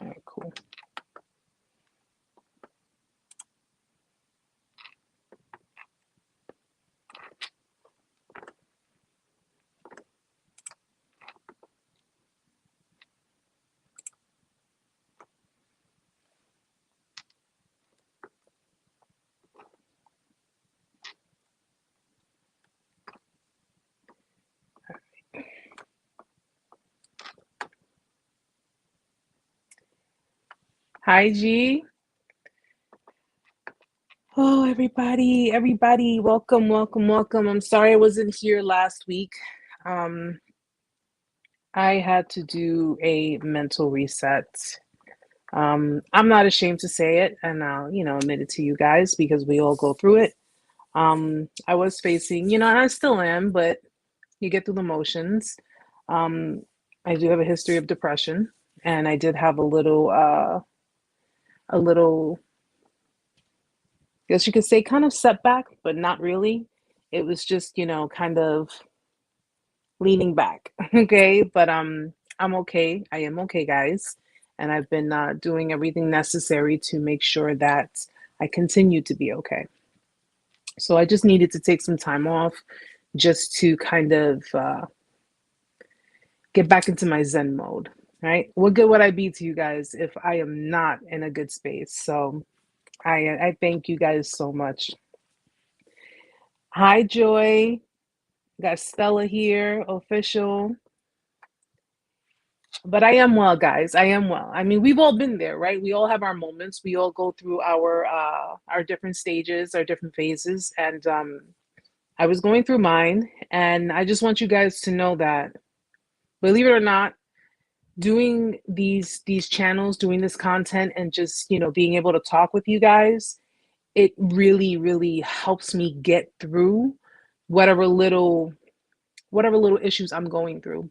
All right, cool. Hi, G. Oh, everybody, welcome, welcome, welcome. I'm sorry I wasn't here last week. Um, I had to do a mental reset. I'm not ashamed to say it, and I'll, admit it to you guys because we all go through it. I was facing, and I still am, but you get through the motions. Um, I do have a history of depression, and I did have a little, I guess you could say, kind of setback, but not really. It was just, kind of leaning back. Okay, but I'm okay. I am okay, guys, and I've been doing everything necessary to make sure that I continue to be okay. So I just needed to take some time off just to kind of get back into my Zen mode, right? What good would I be to you guys if I am not in a good space? So I thank you guys so much. Hi, Joy. Got Stella here, official. But I am well, guys. I am well. I mean, we've all been there, right? We all have our moments. We all go through our different stages, our different phases, and I was going through mine, and I just want you guys to know that, believe it or not, doing these channels, doing this content, and just being able to talk with you guys, it really, really helps me get through whatever little whatever little issues I'm going through,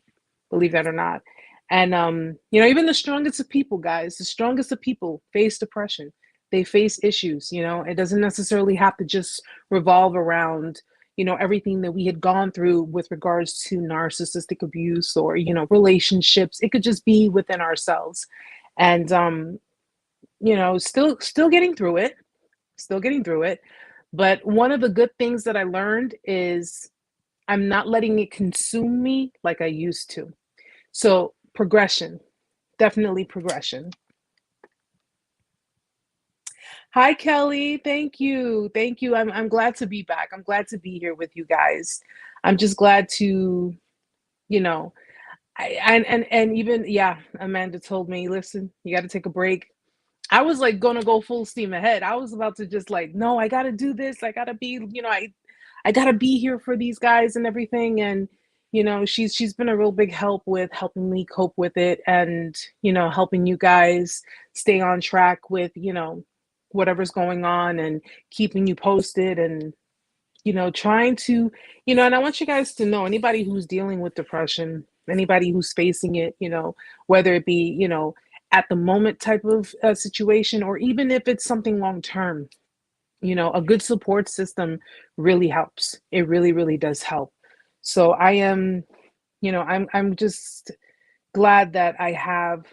believe that or not. And even the strongest of people, guys, the strongest of people face depression. They face issues, it doesn't necessarily have to just revolve around, everything that we had gone through with regards to narcissistic abuse or, relationships. It could just be within ourselves. And still getting through it, still getting through it. But one of the good things that I learned is I'm not letting it consume me like I used to. So progression, definitely progression. Hi, Kelly. Thank you. Thank you. I'm glad to be back. I'm glad to be here with you guys. I'm just glad to, you know, and even, yeah, Amanda told me, listen, you got to take a break. I was like gonna go full steam ahead. I was about to just like, no, I gotta do this. I gotta be, I gotta be here for these guys and everything. And she's been a real big help with helping me cope with it, and helping you guys stay on track with whatever's going on, and keeping you posted, and trying to and I want you guys to know, anybody who's dealing with depression, anybody who's facing it, whether it be at the moment type of situation, or even if it's something long term, a good support system really helps. It really, really does help. So I am, I'm just glad that I have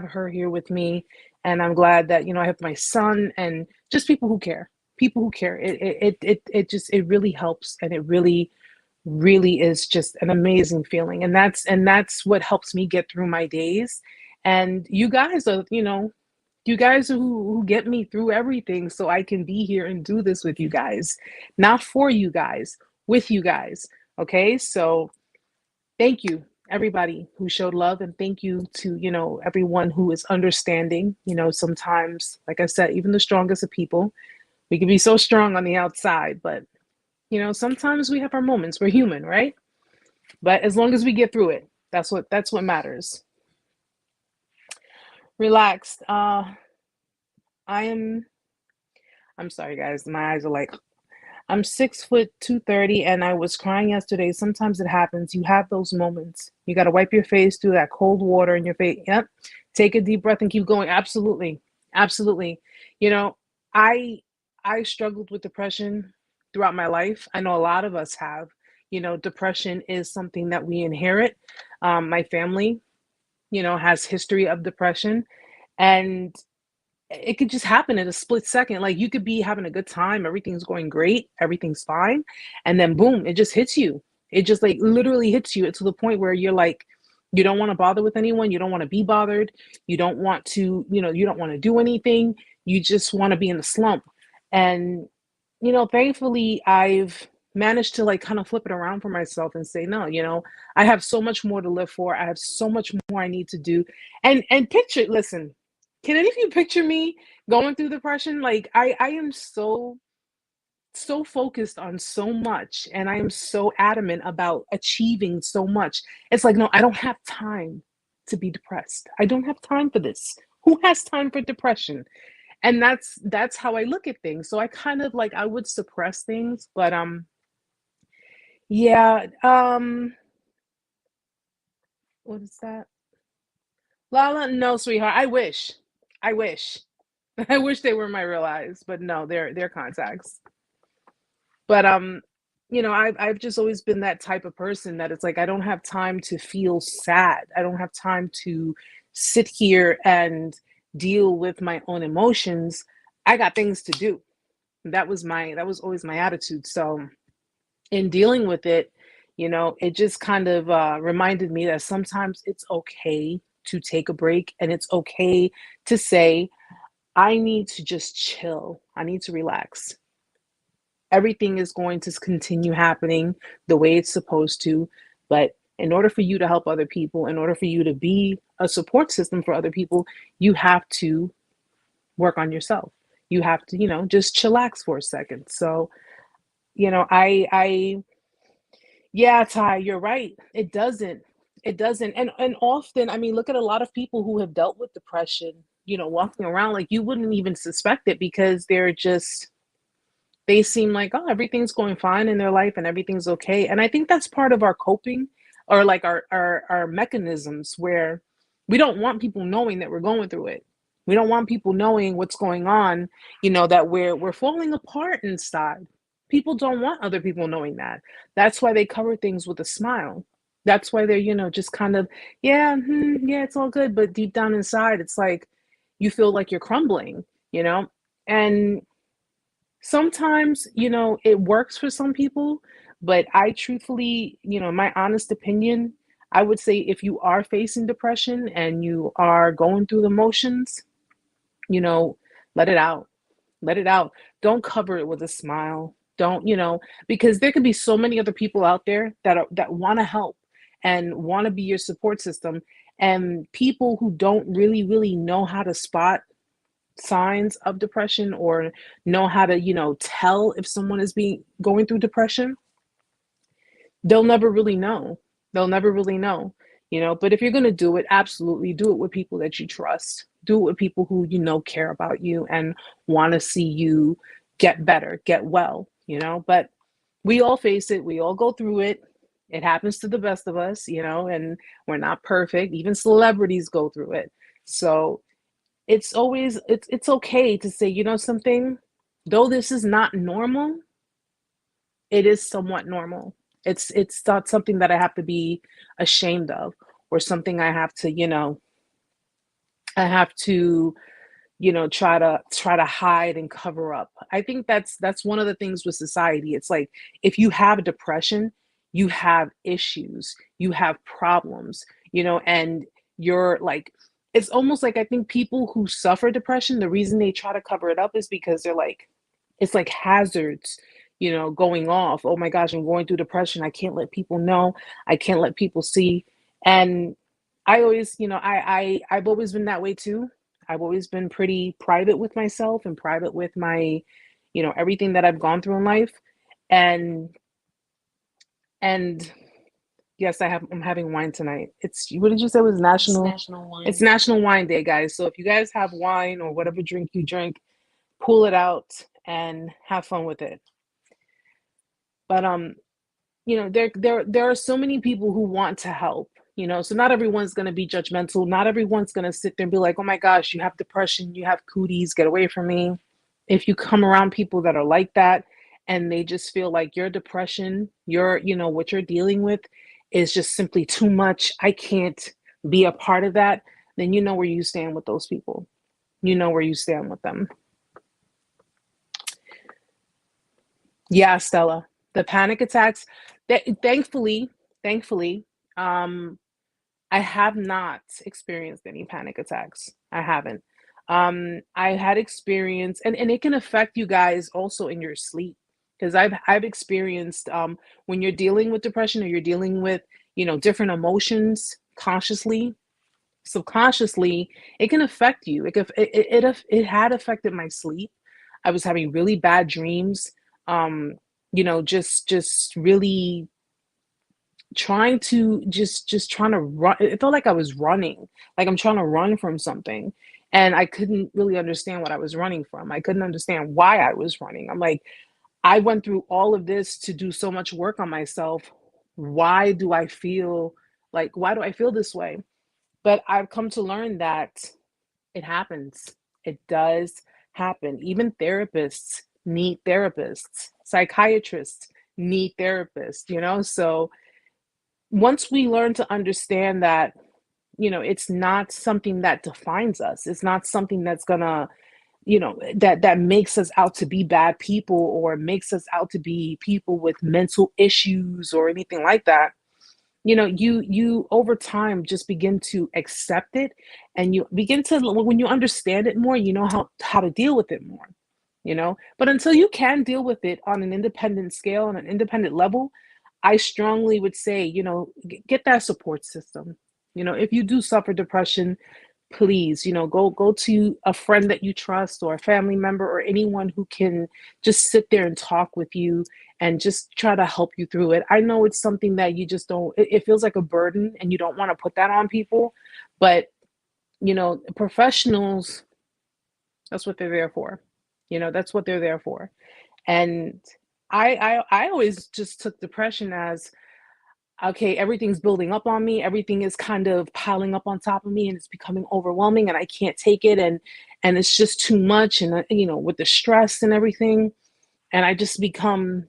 her here with me, and I'm glad that I have my son, and just people who care. People who care. It really helps, and it really, really is just an amazing feeling, and that's what helps me get through my days. And you guys are, you guys who get me through everything, so I can be here and do this with you guys, not for you guys, with you guys. Okay, so thank you, everybody who showed love, and thank you to everyone who is understanding. Sometimes, like I said, even the strongest of people, we can be so strong on the outside, but sometimes we have our moments. We're human, right? But as long as we get through it, that's what matters. Relaxed. I am. I'm sorry, guys. My eyes are like. I'm 6 foot 230, and I was crying yesterday. Sometimes it happens. You have those moments. You got to wipe your face through that cold water in your face. Yep. Take a deep breath and keep going. Absolutely, absolutely. You know, I I struggled with depression throughout my life. I know a lot of us have. Depression is something that we inherit. My family, has history of depression, And it could just happen in a split second. Like you could be having a good time, everything's going great, everything's fine, and then boom, it just hits you. It just like literally hits you to the point where you're like, you don't want to bother with anyone, you don't want to be bothered, you don't want to, you don't want to do anything, you just want to be in a slump. And thankfully I've managed to like kind of flip it around for myself and say, no, I have so much more to live for. I have so much more I need to do. And picture, listen, can any of you picture me going through depression? Like I am so focused on so much, and I am so adamant about achieving so much. It's like, no, I don't have time to be depressed. I don't have time for this. Who has time for depression? And that's how I look at things. So I kind of like I would suppress things, but yeah, what is that? Lala, no, sweetheart. I wish. I wish. I wish they were my real eyes, but no, they're contacts. But I've just always been that type of person that it's like I don't have time to feel sad. I don't have time to sit here and deal with my own emotions. I got things to do. That was always my attitude. So in dealing with it, it just kind of reminded me that sometimes it's okay to take a break, and it's okay to say, I need to just chill. I need to relax. Everything is going to continue happening the way it's supposed to. But in order for you to help other people, in order for you to be a support system for other people, you have to work on yourself. You have to, just chillax for a second. So, yeah, Ty, you're right. It doesn't. It doesn't. And often, I mean, look at a lot of people who have dealt with depression, walking around like you wouldn't even suspect it because they seem like, oh, everything's going fine in their life and everything's okay. And I think that's part of our coping, or like our mechanisms, where we don't want people knowing that we're going through it. We don't want people knowing what's going on, that we're falling apart inside. People don't want other people knowing that. That's why they cover things with a smile. That's why they're, just kind of, yeah, yeah, it's all good. But deep down inside, it's like you feel like you're crumbling, you know? And sometimes, it works for some people, but I truthfully, my honest opinion, I would say if you are facing depression and you are going through the motions, you know, let it out. Let it out. Don't cover it with a smile. Don't, because there could be so many other people out there that want to help and want to be your support system. And people who don't really, really know how to spot signs of depression or know how to, tell if someone is being going through depression, they'll never really know. They'll never really know, but if you're going to do it, absolutely do it with people that you trust. Do it with people who, care about you and want to see you get better, get well, but we all face it. We all go through it. It happens to the best of us, and we're not perfect. Even celebrities go through it. So it's okay to say, something, though this is not normal, it is somewhat normal. It's not something that I have to be ashamed of, or something I have to, I have to, try to hide and cover up. I think that's one of the things with society. It's like if you have depression, you have issues, you have problems, and you're like, it's almost like I think people who suffer depression, the reason they try to cover it up is because they're like, it's like hazards, going off. Oh my gosh, I'm going through depression. I can't let people know. I can't let people see. And I always, I've always been that way too. I've always been pretty private with myself and private with my, everything that I've gone through in life. And and yes, I'm having wine tonight. It's, what did you say was It's national? National It's Wine. National Wine Day, guys. So if you guys have wine or whatever drink you drink, pull it out and have fun with it. But there are so many people who want to help, so not everyone's going to be judgmental. Not everyone's going to sit there and be like, oh my gosh, you have depression, you have cooties, get away from me. If you come around people that are like that, and they just feel like your depression, what you're dealing with is just simply too much, I can't be a part of that, then you know where you stand with those people. you know where you stand with them. Yeah, Stella. The panic attacks, thankfully, um, I have not experienced any panic attacks. I haven't. I had experience, and it can affect you guys also in your sleep. Because I've experienced when you're dealing with depression or you're dealing with, different emotions consciously, subconsciously, it can affect you. It had affected my sleep. I was having really bad dreams. Um, just really trying to run. It felt like I was running, like I'm trying to run from something. And I couldn't really understand what I was running from. I couldn't understand why I was running. I'm like, I went through all of this to do so much work on myself. Why do I feel this way? But I've come to learn that it happens. It does happen. Even therapists need therapists. Psychiatrists need therapists, So once we learn to understand that, it's not something that defines us, it's not something that's gonna, that makes us out to be bad people or makes us out to be people with mental issues or anything like that. You over time just begin to accept it, and you begin to, when you understand it more, you know how to deal with it more, but until you can deal with it on an independent scale, on an independent level, I strongly would say, get that support system. If you do suffer depression, please, go to a friend that you trust or a family member or anyone who can just sit there and talk with you and just try to help you through it. I know it's something that you just don't, it feels like a burden and you don't want to put that on people, but professionals, that's what they're there for. That's what they're there for. And I always just took depression as, okay, everything's building up on me, everything is kind of piling up on top of me, and it's becoming overwhelming, and I can't take it, and it's just too much, and with the stress and everything, and I just become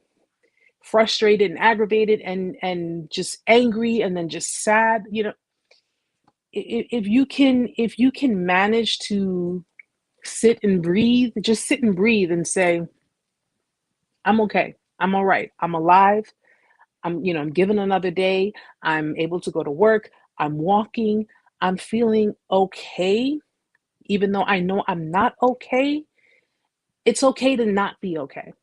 frustrated and aggravated and just angry and then just sad. If you can manage to sit and breathe, just sit and breathe and say, I'm okay, I'm all right, I'm alive, I'm given another day. I'm able to go to work. I'm walking. I'm feeling okay, even though I know I'm not okay. It's okay to not be okay.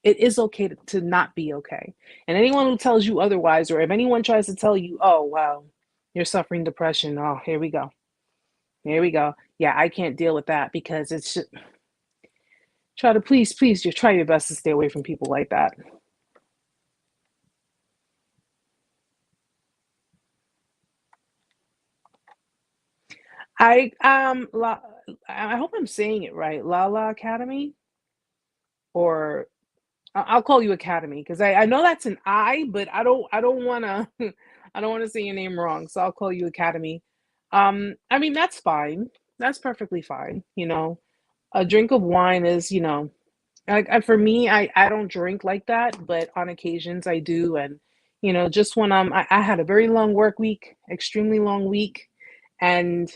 It is okay to not be okay. And anyone who tells you otherwise, or if anyone tries to tell you, oh, wow, you're suffering depression. Oh, here we go. Here we go. Yeah, I can't deal with that because it's just, please, just try your best to stay away from people like that. I hope I'm saying it right. Lala Academy, or I'll call you Academy because I know that's an I, but I don't wanna I don't wanna say your name wrong, so I'll call you Academy. I mean that's fine. That's perfectly fine. A drink of wine is, like for me, I don't drink like that, but on occasions I do, and just when I had a very long work week, extremely long week, and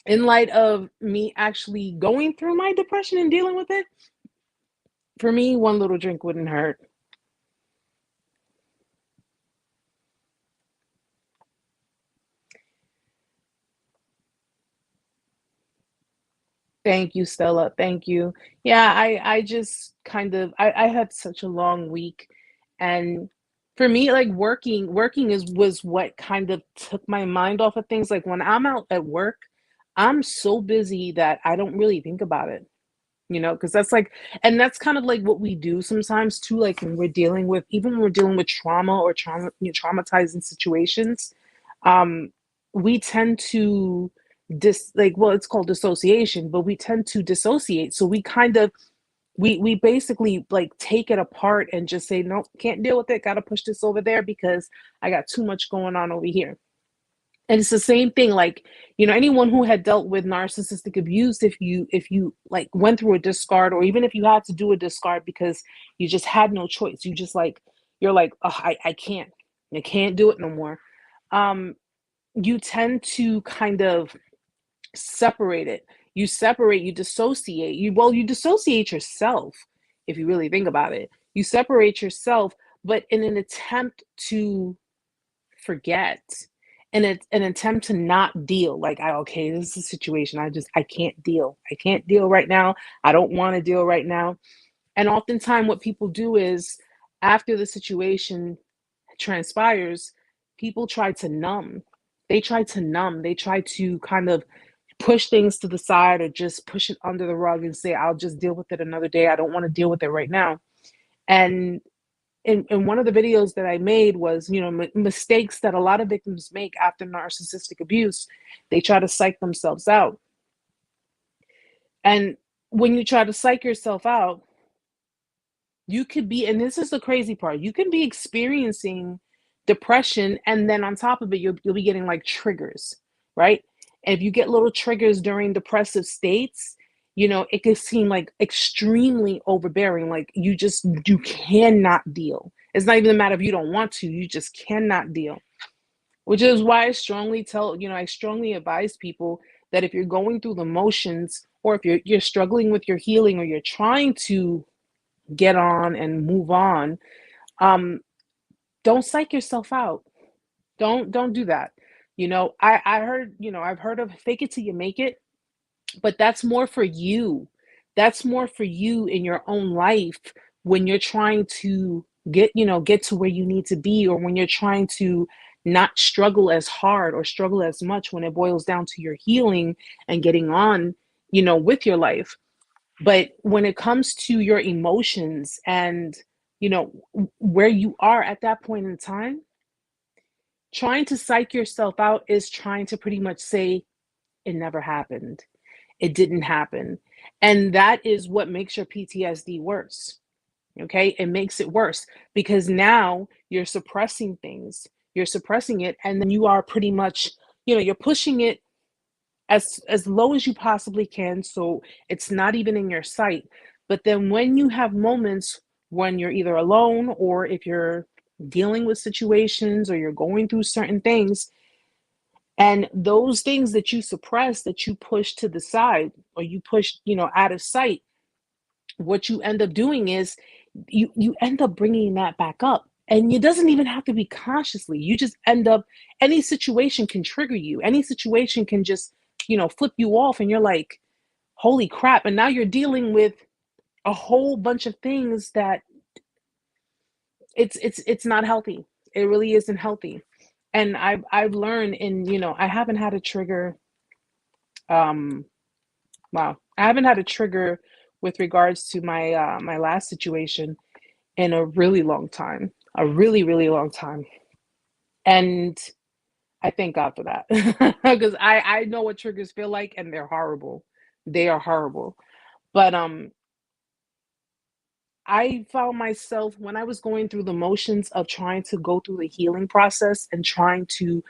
in light of me actually going through my depression and dealing with it, for me, one little drink wouldn't hurt. Thank you, Stella. Thank you. Yeah, I just kind of I had such a long week, and for me, like working was what kind of took my mind off of things. Like when I'm out at work, I'm so busy that I don't really think about it. Because that's like, and that's kind of like what we do sometimes too, like when we're dealing with, even when we're dealing with trauma or traumatizing situations, um, we tend to well, it's called dissociation, but we tend to dissociate. So we kind of, we basically like take it apart and just say, no, can't deal with it. Got to push this over there because I got too much going on over here. And it's the same thing, like, anyone who had dealt with narcissistic abuse, if you like went through a discard, or even if you had to do a discard because you just had no choice, you're like, oh, I can't do it no more. Um, you tend to kind of separate it. You separate, you dissociate. You dissociate yourself, if you really think about it. You separate yourself, but in an attempt to forget, and it's an attempt to not deal. Like, okay, this is a situation. I can't deal. I can't deal right now. I don't want to deal right now. And oftentimes what people do is, after the situation transpires, people try to numb. They try to numb. They try to kind of push things to the side, or just push it under the rug and say, I'll just deal with it another day. I don't want to deal with it right now. And in one of the videos that I made was, mistakes that a lot of victims make after narcissistic abuse. They try to psych themselves out. And when you try to psych yourself out, you could be, and this is the crazy part, you can be experiencing depression, and then on top of it, you'll be getting like triggers, right? And if you get little triggers during depressive states, it could seem like extremely overbearing. Like you cannot deal. It's not even a matter of you don't want to, you just cannot deal. Which is why I strongly advise people that if you're going through the motions, or if you're struggling with your healing, or you're trying to get on and move on, don't psych yourself out. Don't do that. I heard, I've heard of fake it till you make it, but that's more for you. That's more for you in your own life, when you're trying to get to where you need to be, or when you're trying to not struggle as hard or struggle as much, when it boils down to your healing and getting on, with your life. But when it comes to your emotions and, where you are at that point in time, trying to psych yourself out is trying to pretty much say it never happened. It didn't happen. And that is what makes your PTSD worse. Okay? It makes it worse because now you're suppressing things. You're suppressing it, and then you are pretty much, you're pushing it as low as you possibly can, so it's not even in your sight. But then when you have moments when you're either alone, or if you're dealing with situations, or you're going through certain things, and those things that you suppress, that you push to the side, or you push out of sight, what you end up doing is you end up bringing that back up. And it doesn't even have to be consciously. You just end up, any situation can trigger you. Any situation can just, flip you off, and you're like, holy crap. And now you're dealing with a whole bunch of things that it's not healthy. It really isn't healthy. And I've learned I haven't had a trigger. Wow. I haven't had a trigger with regards to my last situation in a really long time. A really, really long time. And I thank God for that. Because I know what triggers feel like, and they're horrible. They are horrible. But I found myself, when I was going through the motions of trying to go through the healing process and trying to,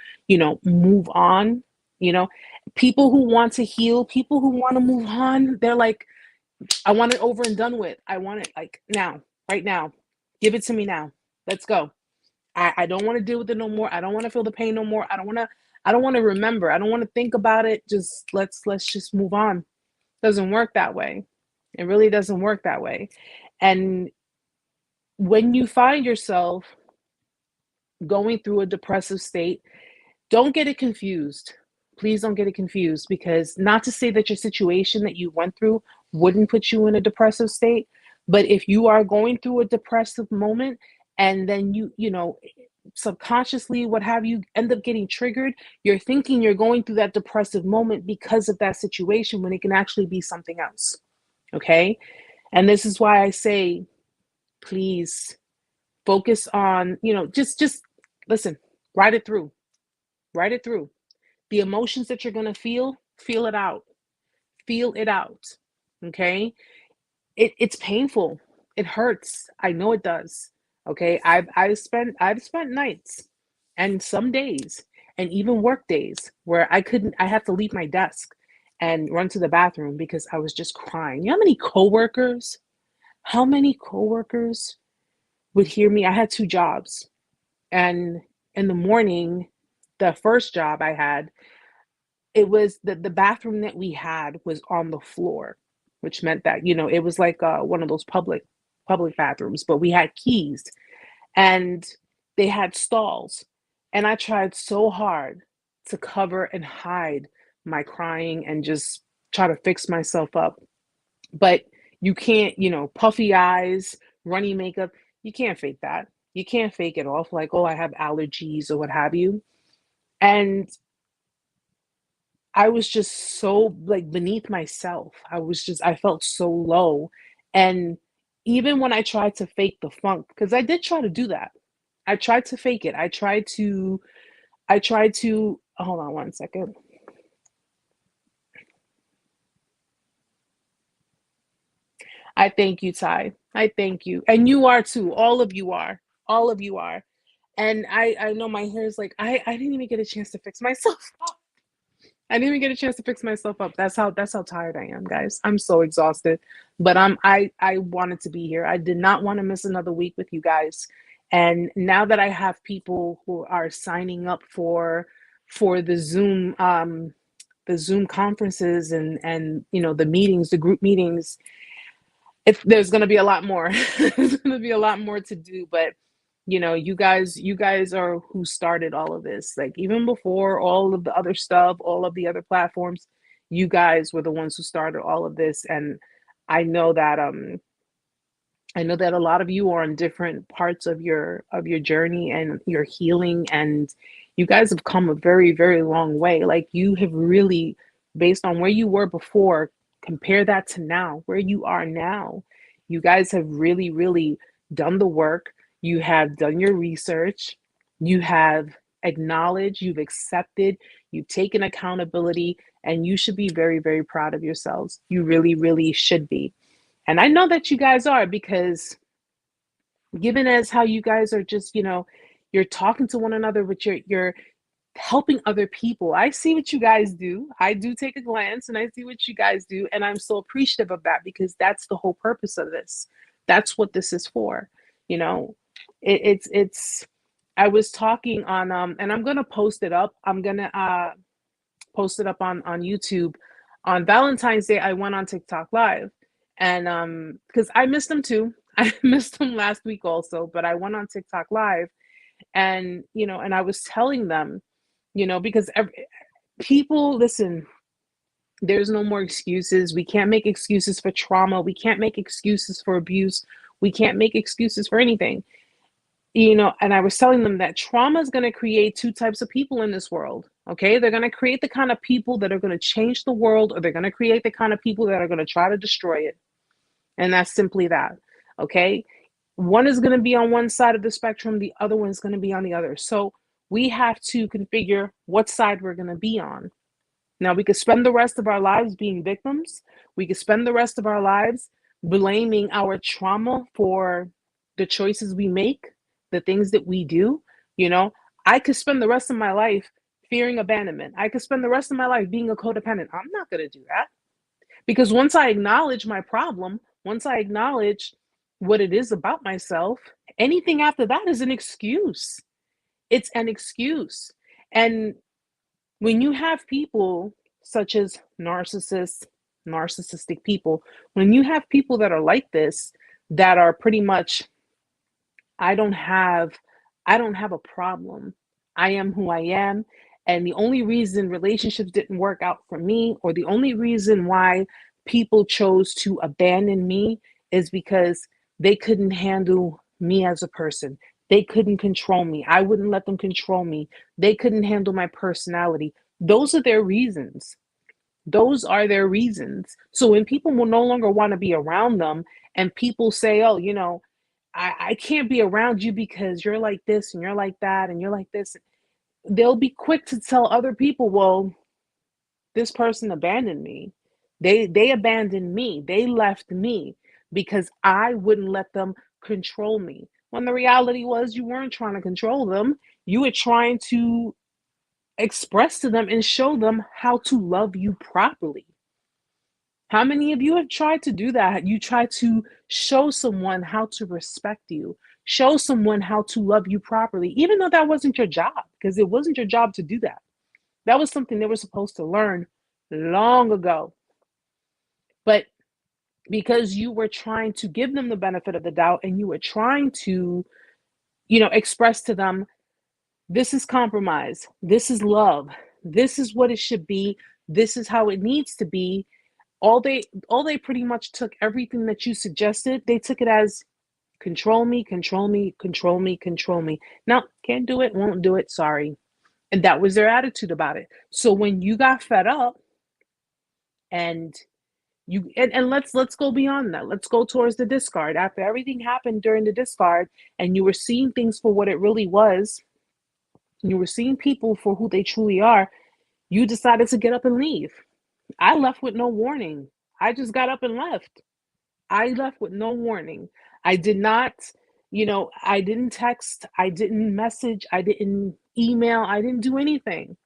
move on, you know, people who want to heal, people who want to move on, they're like, I want it over and done with. I want it like now, right now. Give it to me now. Let's go. I don't want to deal with it no more. I don't want to feel the pain no more. I don't want to remember. I don't want to think about it. Just let's just move on. Doesn't work that way. It really doesn't work that way. And when you find yourself going through a depressive state, don't get it confused. Please don't get it confused, because not to say that your situation that you went through wouldn't put you in a depressive state, but if you are going through a depressive moment, and then subconsciously, what have you, end up getting triggered, you're thinking you're going through that depressive moment because of that situation, when it can actually be something else. Okay? And this is why I say, please focus on, just listen, ride it through. Write it through. The emotions that you're going to feel it out. Feel it out. Okay? It's painful. It hurts. I know it does. Okay? I've spent nights and some days and even work days where I had to leave my desk and run to the bathroom because I was just crying. You know how many coworkers would hear me? I had 2 jobs. And in the morning, the first job I had, it was the bathroom that we had was on the floor, which meant that, it was like one of those public bathrooms, but we had keys, and they had stalls. And I tried so hard to cover and hide my crying and just try to fix myself up. But you can't, puffy eyes, runny makeup, you can't fake that. You can't fake it off like, oh, I have allergies or what have you. And I was just so like beneath myself. I felt so low. And even when I tried to fake the funk, because I did try to do that. I tried to fake it. I tried to, hold on one second. I thank you, Ty. I thank you. And you are too. All of you are. All of you are. And I know my hair is like, I didn't even get a chance to fix myself. I didn't even get a chance to fix myself up. That's how tired I am, guys. I'm so exhausted. But I wanted to be here. I did not want to miss another week with you guys. And now that I have people who are signing up for the Zoom conferences and the meetings, the group meetings, if there's going to be a lot more. There's going to be a lot more to do, but you guys are who started all of this. Like, even before all of the other stuff, all of the other platforms, you guys were the ones who started all of this. And I know that I know that a lot of you are on different parts of your journey and your healing, and you guys have come a very, very long way. Like, you have really, based on where you were before, compare that to now, where you are now. You guys have really, really done the work. You have done your research. You have acknowledged, you've accepted, you've taken accountability, and you should be very, very proud of yourselves. You really, really should be. And I know that you guys are, because given as how you guys are just, you're talking to one another, but you're helping other people. I see what you guys do. I do take a glance and I see what you guys do. And I'm so appreciative of that, because that's the whole purpose of this. That's what this is for. You know, it's I was talking on and I'm gonna post it up. I'm gonna post it up on YouTube. On Valentine's Day, I went on TikTok live, and because I missed them too. I missed them last week also, but I went on TikTok live, and and I was telling them, because people, listen, there's no more excuses. We can't make excuses for trauma. We can't make excuses for abuse. We can't make excuses for anything. And I was telling them that trauma is going to create two types of people in this world. Okay. They're going to create the kind of people that are going to change the world, or they're going to create the kind of people that are going to try to destroy it. And that's simply that. Okay. One is going to be on one side of the spectrum, the other one is going to be on the other. So we have to configure what side we're going to be on. Now, we could spend the rest of our lives being victims. We could spend the rest of our lives blaming our trauma for the choices we make, the things that we do. I could spend the rest of my life fearing abandonment. I could spend the rest of my life being a codependent. I'm not going to do that, because once I acknowledge my problem, once I acknowledge what it is about myself, anything after that is an excuse. It's an excuse. And when you have people such as narcissistic people, when you have people that are like this, that are pretty much, I don't have a problem. I am who I am. And the only reason relationships didn't work out for me, or the only reason why people chose to abandon me, is because they couldn't handle me as a person. They couldn't control me. I wouldn't let them control me. They couldn't handle my personality. Those are their reasons. Those are their reasons. So when people will no longer want to be around them, and people say, oh, I can't be around you because you're like this and you're like that and you're like this, they'll be quick to tell other people, well, this person abandoned me. They abandoned me. They left me because I wouldn't let them control me. When the reality was, you weren't trying to control them. You were trying to express to them and show them how to love you properly. How many of you have tried to do that? You try to show someone how to respect you, show someone how to love you properly, even though that wasn't your job, because it wasn't your job to do that. That was something they were supposed to learn long ago. But because you were trying to give them the benefit of the doubt and you were trying to, express to them, this is compromise, this is love, this is what it should be, this is how it needs to be. All they pretty much took everything that you suggested, they took it as control me, control me, control me, control me. No, can't do it, won't do it, sorry. And that was their attitude about it. So when you got fed up and and let's go beyond that. Let's go towards the discard. After everything happened during the discard and you were seeing things for what it really was, you were seeing people for who they truly are, you decided to get up and leave. I left with no warning. I just got up and left. I left with no warning. I did not, I didn't text, I didn't message, I didn't email, I didn't do anything.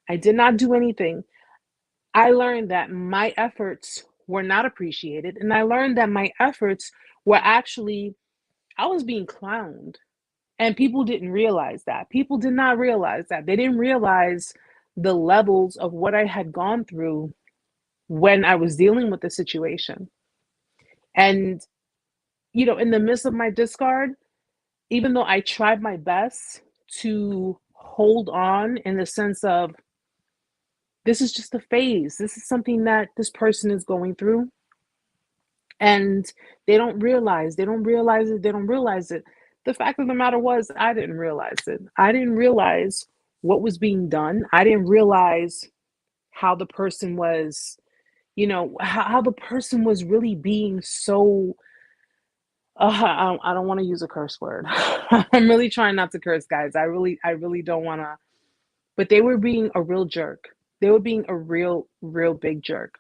I did not do anything. I learned that my efforts were not appreciated. And I learned that my efforts were actually, I was being clowned. And people didn't realize that. People did not realize that. They didn't realize the levels of what I had gone through when I was dealing with the situation. And, in the midst of my discard, even though I tried my best to hold on in the sense of, this is just a phase. This is something that this person is going through. And they don't realize it. The fact of the matter was, I didn't realize it. I didn't realize what was being done. I didn't realize how the person was, how the person was really being so, I don't want to use a curse word. I'm really trying not to curse, guys. I really don't want to, but they were being a real jerk. They were being a real big jerk.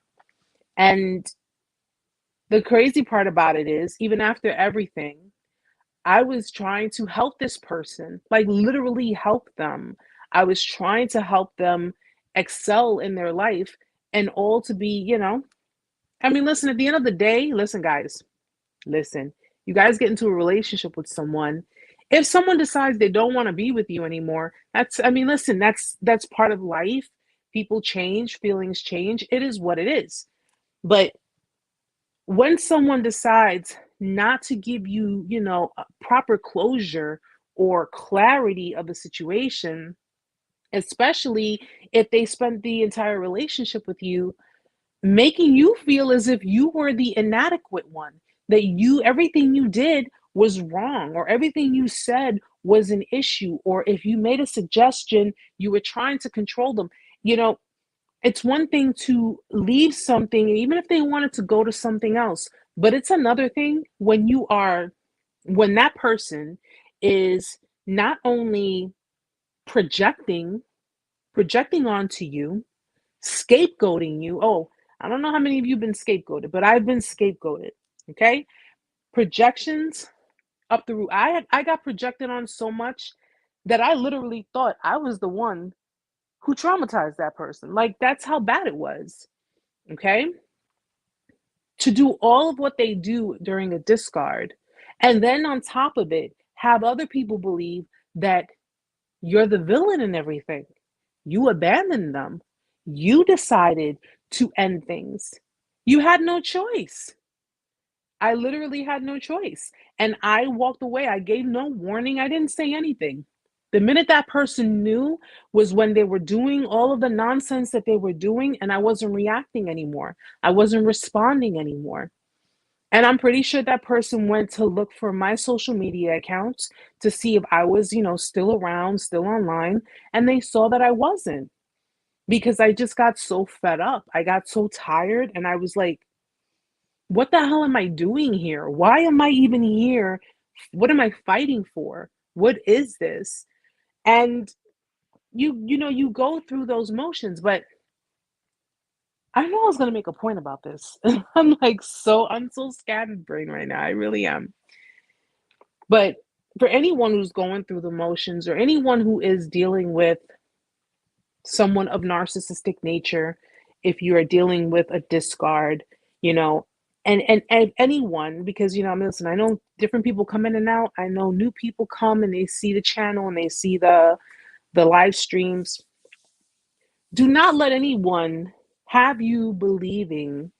And the crazy part about it is, even after everything, I was trying to help this person, like literally help them. I was trying to help them excel in their life and all to be, listen, at the end of the day, listen, guys, listen, you guys get into a relationship with someone. If someone decides they don't want to be with you anymore, listen, that's part of life. People change, feelings change. It is what it is. But when someone decides not to give you, a proper closure or clarity of a situation, especially if they spent the entire relationship with you, making you feel as if you were the inadequate one, that everything you did was wrong, or everything you said was an issue, or if you made a suggestion, you were trying to control them. It's one thing to leave something, even if they wanted to go to something else, but it's another thing when that person is not only projecting onto you, scapegoating you. Oh, I don't know how many of you have been scapegoated, but I've been scapegoated. Okay. Projections up the roof. I got projected on so much that I literally thought I was the one who traumatized that person. Like, that's how bad it was. Okay. To do all of what they do during a discard, and then on top of it, have other people believe that you're the villain in everything. You abandoned them. You decided to end things. You had no choice. I literally had no choice. And I walked away. I gave no warning. I didn't say anything. The minute that person knew was when they were doing all of the nonsense that they were doing, and I wasn't reacting anymore. I wasn't responding anymore. And I'm pretty sure that person went to look for my social media accounts to see if I was, still around, still online. And they saw that I wasn't, because I just got so fed up. I got so tired, and I was like, what the hell am I doing here? Why am I even here? What am I fighting for? What is this? And you go through those motions, but I know I was going to make a point about this. I'm so scatterbrained right now. I really am. But for anyone who's going through the motions, or anyone who is dealing with someone of narcissistic nature, if you are dealing with a discard, and anyone, because, listen, I know different people come in and out. I know new people come and they see the channel and they see the live streams. Do not let anyone have you believing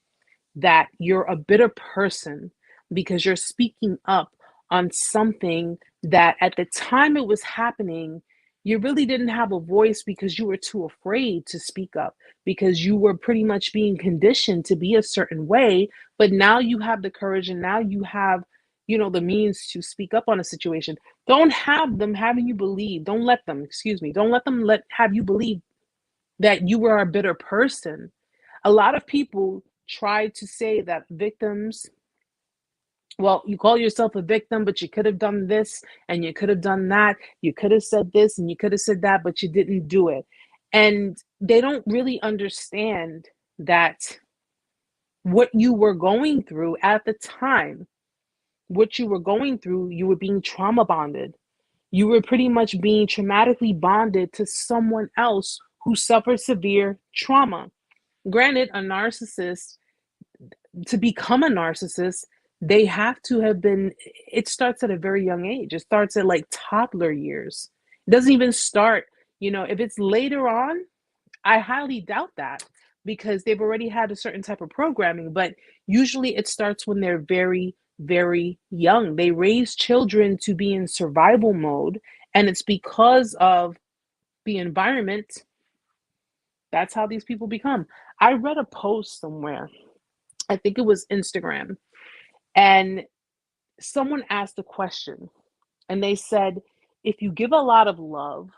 that you're a bitter person because you're speaking up on something that at the time it was happening, you really didn't have a voice because you were too afraid to speak up, because you were pretty much being conditioned to be a certain way. But now you have the courage and now you have, the means to speak up on a situation. Don't have them having you believe, don't let them, excuse me, don't let them have you believe that you were a bitter person. A lot of people try to say that victims, well, you call yourself a victim, but you could have done this and you could have done that. You could have said this and you could have said that, but you didn't do it. And they don't really understand that what you were going through at the time, what you were going through, you were being trauma bonded. You were pretty much being traumatically bonded to someone else who suffered severe trauma. Granted, a narcissist, to become a narcissist, they have to have been, it starts at a very young age. It starts at like toddler years. It doesn't even start, if it's later on, I highly doubt that because they've already had a certain type of programming. But usually it starts when they're very, very young. They raise children to be in survival mode, and it's because of the environment. That's how these people become. I read a post somewhere, I think it was Instagram, and someone asked a question, and they said, if you give a lot of love,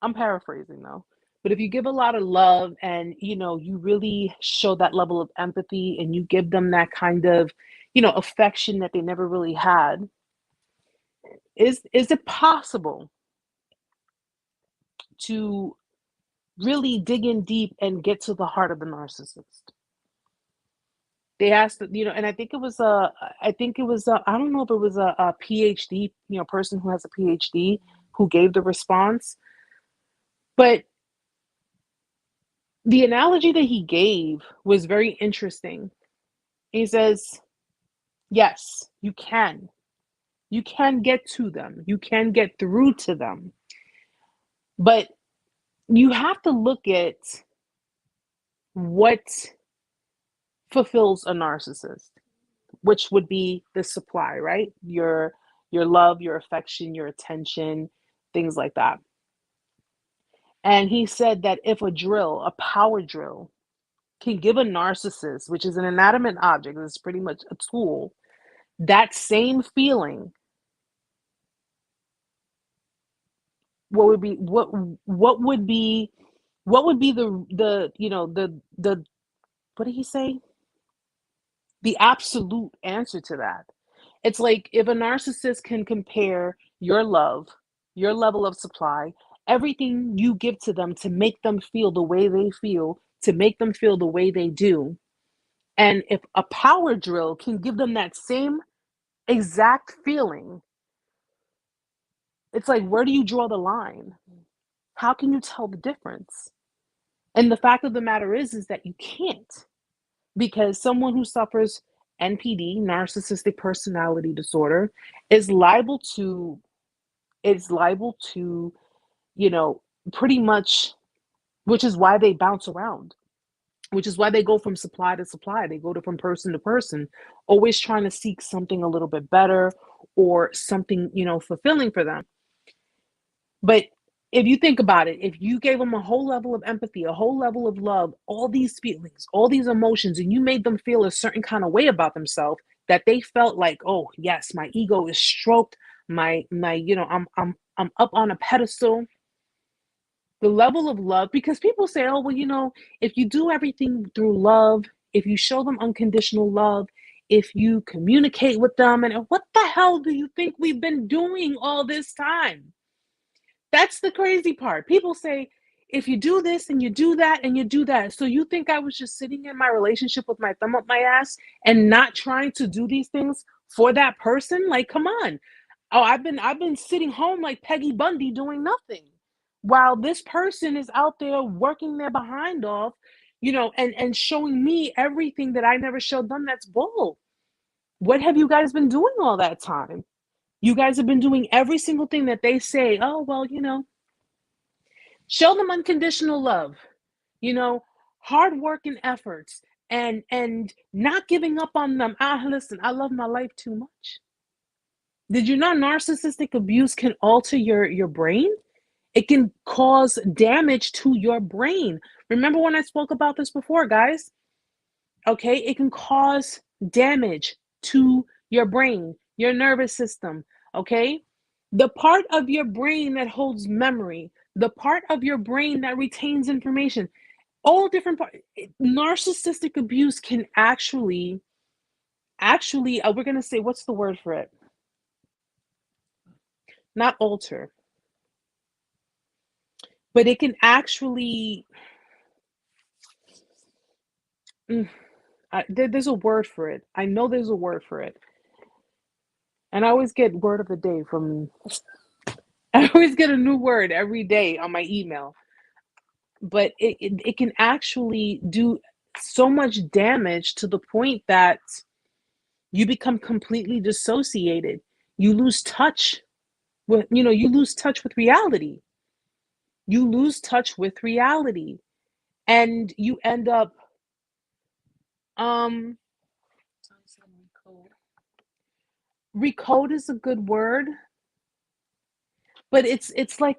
I'm paraphrasing though, but if you give a lot of love and you really show that level of empathy and you give them that kind of affection that they never really had, is it possible to really dig in deep and get to the heart of the narcissist? They asked, and I don't know if it was a PhD, person who has a PhD who gave the response, but the analogy that he gave was very interesting. He says, yes, you can get to them, you can get through to them, but you have to look at what fulfills a narcissist, which would be the supply, right? Your love, your affection, your attention, things like that. And he said that if a power drill, can give a narcissist, which is an inanimate object, it's pretty much a tool, that same feeling, what would be the what did he say? The absolute answer to that. It's like if a narcissist can compare your love, your level of supply, everything you give to them to make them feel the way they feel, to make them feel the way they do. And if a power drill can give them that same exact feeling, it's like, where do you draw the line? How can you tell the difference? And the fact of the matter is that you can't, because someone who suffers NPD, narcissistic personality disorder, is liable to you know, pretty much, which is why they bounce around, which is why they go from supply to supply. They go from person to person, always trying to seek something a little bit better or something, fulfilling for them. But if you think about it, if you gave them a whole level of empathy, a whole level of love, all these feelings, all these emotions, and you made them feel a certain kind of way about themselves, that they felt like, oh yes, my ego is stroked, I'm up on a pedestal. The level of love, because people say, oh, well, if you do everything through love, if you show them unconditional love, if you communicate with them, and what the hell do you think we've been doing all this time? That's the crazy part. People say, if you do this and you do that and you do that, so you think I was just sitting in my relationship with my thumb up my ass and not trying to do these things for that person? Like, come on. Oh, I've been sitting home like Peggy Bundy doing nothing while this person is out there working their behind off, and showing me everything that I never showed them. That's bull. What have you guys been doing all that time? You guys have been doing every single thing that they say, oh, well, show them unconditional love. you know, hard work and efforts, and not giving up on them. Listen, I love my life too much. Did you know narcissistic abuse can alter your brain? It can cause damage to your brain. Remember when I spoke about this before, guys? Okay, it can cause damage to your brain, your nervous system, okay? The part of your brain that holds memory, the part of your brain that retains information, all different parts. Narcissistic abuse can actually, we're going to say, what's the word for it? Not alter, but it can actually, there's a word for it. I know there's a word for it. And I always get word of the day from, I always get a new word every day on my email. But it can actually do so much damage to the point that you become completely dissociated. You lose touch with, you lose touch with reality. You lose touch with reality. And you end up, um, recode is a good word, but it's like,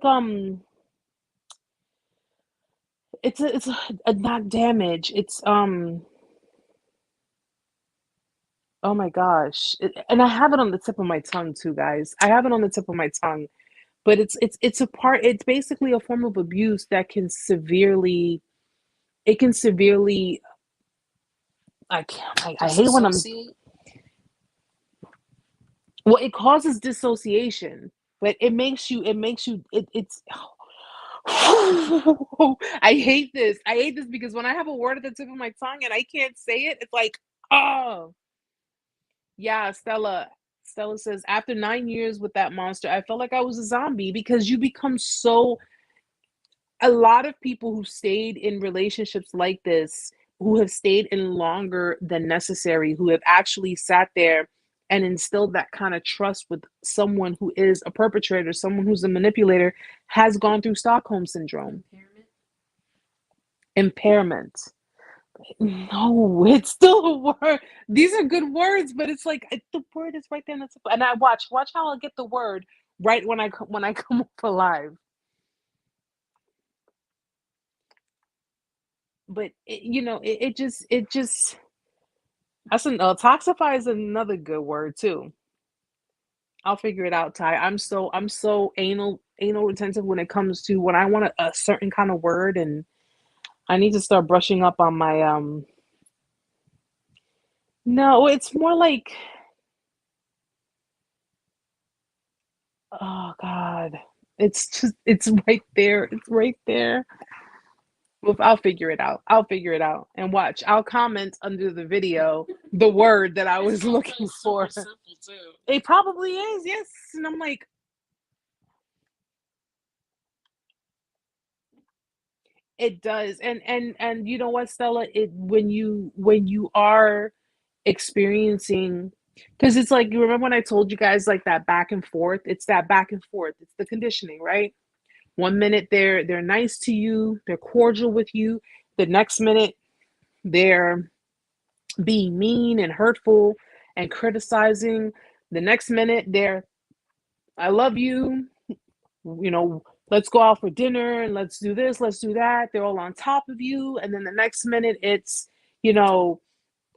it's a not damage. It's, oh my gosh. And I have it on the tip of my tongue too, guys. I have it on the tip of my tongue. But it's basically a form of abuse that can severely, it can severely, I hate when I'm, well, it causes dissociation, but it's I hate this. I hate this because when I have a word at the tip of my tongue and I can't say it, it's like, oh, yeah, Stella. Stella says, after 9 years with that monster, I felt like I was a zombie because you become so, a lot of people who stayed in relationships like this, who have stayed in longer than necessary, who have actually sat there and instilled that kind of trust with someone who is a perpetrator, someone who's a manipulator, has gone through Stockholm syndrome. Impairment. No, it's still a word. These are good words, but it's like the word is right there. And I watch how I'll get the word right when I come up alive. But it just that's toxify is another good word too. I'll figure it out, Ty. I'm so anal retentive when it comes to when I want a certain kind of word, and I need to start brushing up on my no, it's more like, oh God. It's right there. It's right there. Well, I'll figure it out. I'll figure it out. And watch. I'll comment under the video the word that I was looking for. It probably is, yes. And I'm like, it does. And you know what, Stella? It when you are experiencing, because it's like, you remember when I told you guys, like, that back and forth? It's that back and forth. It's the conditioning, right? One minute they're nice to you, they're cordial with you. The next minute they're being mean and hurtful and criticizing. The next minute they're, I love you, let's go out for dinner and let's do this, let's do that. They're all on top of you. And then the next minute it's, you know,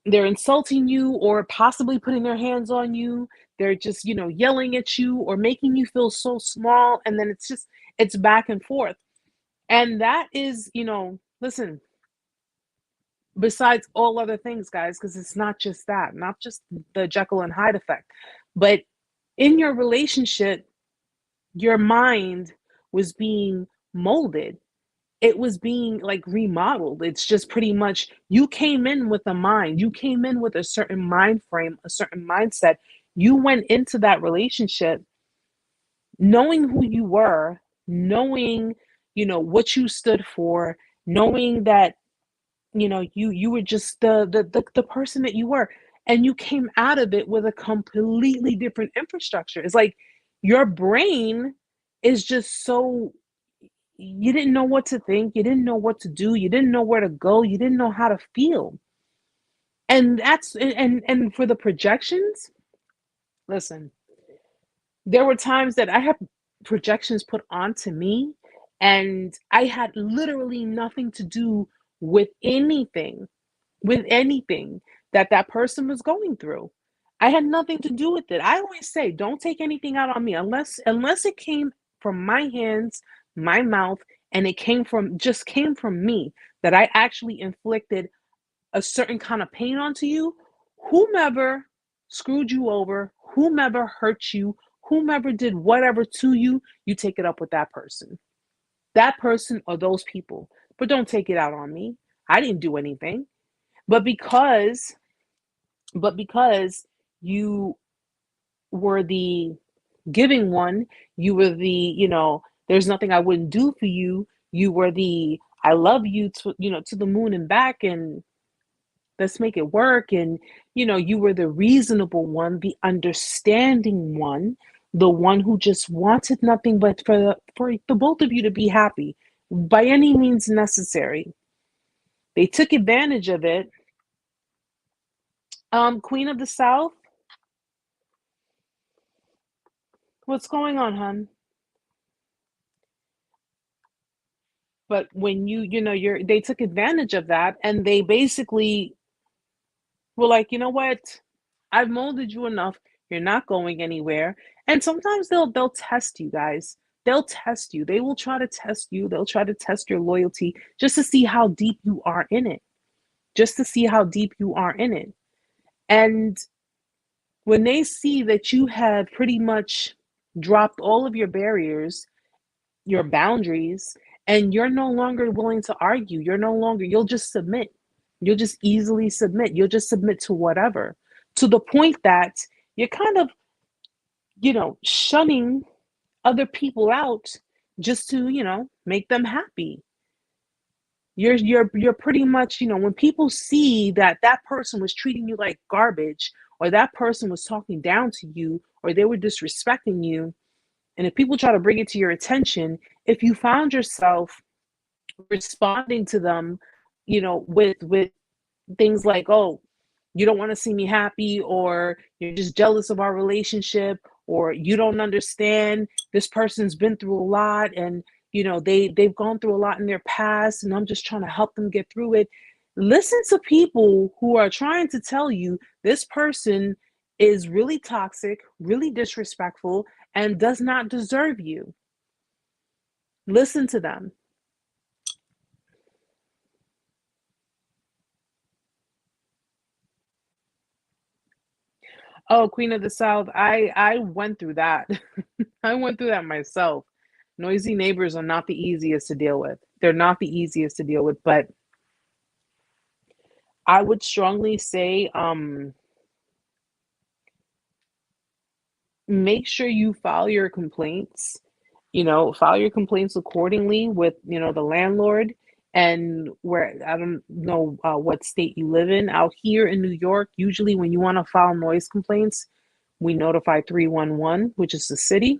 they're insulting you or possibly putting their hands on you. They're just, yelling at you or making you feel so small. And then it's back and forth. And that is, listen, besides all other things, guys, because it's not just that, not just the Jekyll and Hyde effect, but in your relationship, your mind was being molded. It was being, like, remodeled. It's just pretty much, you came in with a mind, you came in with a certain mind frame, a certain mindset. You went into that relationship knowing who you were, knowing, what you stood for, knowing that, you were just the person that you were, and you came out of it with a completely different infrastructure. It's like your brain is just so, you didn't know what to think, you didn't know what to do, you didn't know where to go, you didn't know how to feel. And that's and for the projections, listen, there were times that I had projections put onto me, and I had literally nothing to do with anything that that person was going through. I had nothing to do with it. I always say, don't take anything out on me unless it came from my hands, my mouth, and it came from me, that I actually inflicted a certain kind of pain onto you. Whomever screwed you over, whomever hurt you, whomever did whatever to you, you take it up with that person or those people. But don't take it out on me. I didn't do anything. But because you were the giving one, you were the, there's nothing I wouldn't do for you. You were the I love you to, to the moon and back, and let's make it work. And you were the reasonable one, the understanding one, the one who just wanted nothing but for the both of you to be happy by any means necessary. They took advantage of it. Queen of the South, what's going on, hun? But when they took advantage of that, and they basically were like, you know what? I've molded you enough. You're not going anywhere. And sometimes they'll test you guys. They'll test you. They will try to test you. They'll try to test your loyalty just to see how deep you are in it. Just to see how deep you are in it. And when they see that you have pretty much dropped all of your barriers, your boundaries, and you're no longer willing to argue, you'll just submit. You'll just easily submit. You'll just submit to whatever, to the point that you're kind of, shunning other people out just to, make them happy. You're pretty much, when people see that that person was treating you like garbage, or that person was talking down to you, or they were disrespecting you, and if people try to bring it to your attention, if you found yourself responding to them, with things like, oh, you don't want to see me happy, or you're just jealous of our relationship, or you don't understand, this person's been through a lot, and they've gone through a lot in their past, and I'm just trying to help them get through it. Listen to people who are trying to tell you this person is really toxic, really disrespectful, and does not deserve you. Listen to them. Oh, Queen of the South, I went through that. I went through that myself. Noisy neighbors are not the easiest to deal with. They're not the easiest to deal with, but I would strongly say, make sure you file your complaints. File your complaints accordingly with, the landlord. And where, I don't know what state you live in. Out here in New York, usually when you want to file noise complaints, we notify 311, which is the city.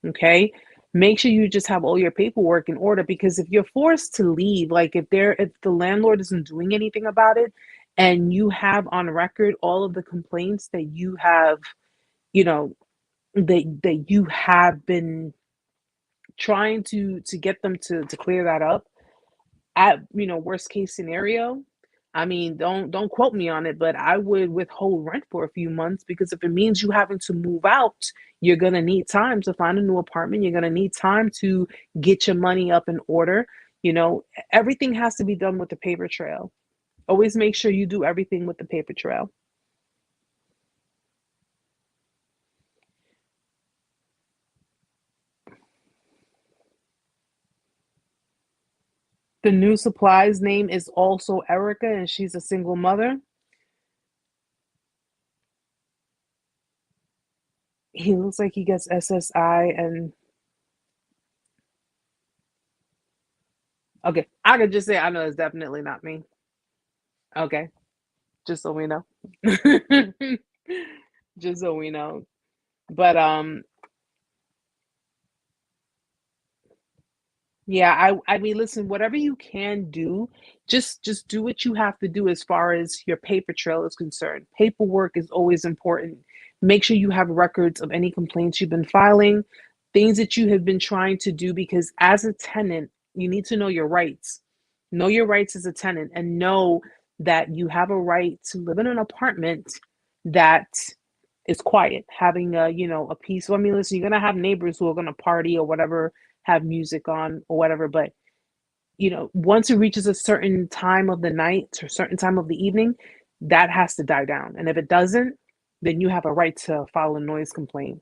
Okay. Make sure you just have all your paperwork in order, because if you're forced to leave, like if the landlord isn't doing anything about it, and you have on record all of the complaints that you have, you know, that you have been trying to get them to clear that up, at worst case scenario, I mean, don't quote me on it, but I would withhold rent for a few months, because if it means you having to move out, you're gonna need time to find a new apartment. You're gonna need time to get your money up in order. Everything has to be done with the paper trail. Always make sure you do everything with the paper trail. The new supply's name is also Erica, and she's a single mother. He looks like he gets SSI and okay. I could just say I know it's definitely not me. Okay. Just so we know. Just so we know. But Yeah, I mean, listen, whatever you can do, just do what you have to do as far as your paper trail is concerned. Paperwork is always important. Make sure you have records of any complaints you've been filing, things that you have been trying to do, because as a tenant, you need to know your rights. Know your rights as a tenant and know that you have a right to live in an apartment that is quiet, having a, a peaceful. I mean, listen, you're gonna have neighbors who are gonna party or whatever, have music on or whatever, but once it reaches a certain time of the night or certain time of the evening, that has to die down. And if it doesn't, then you have a right to file a noise complaint.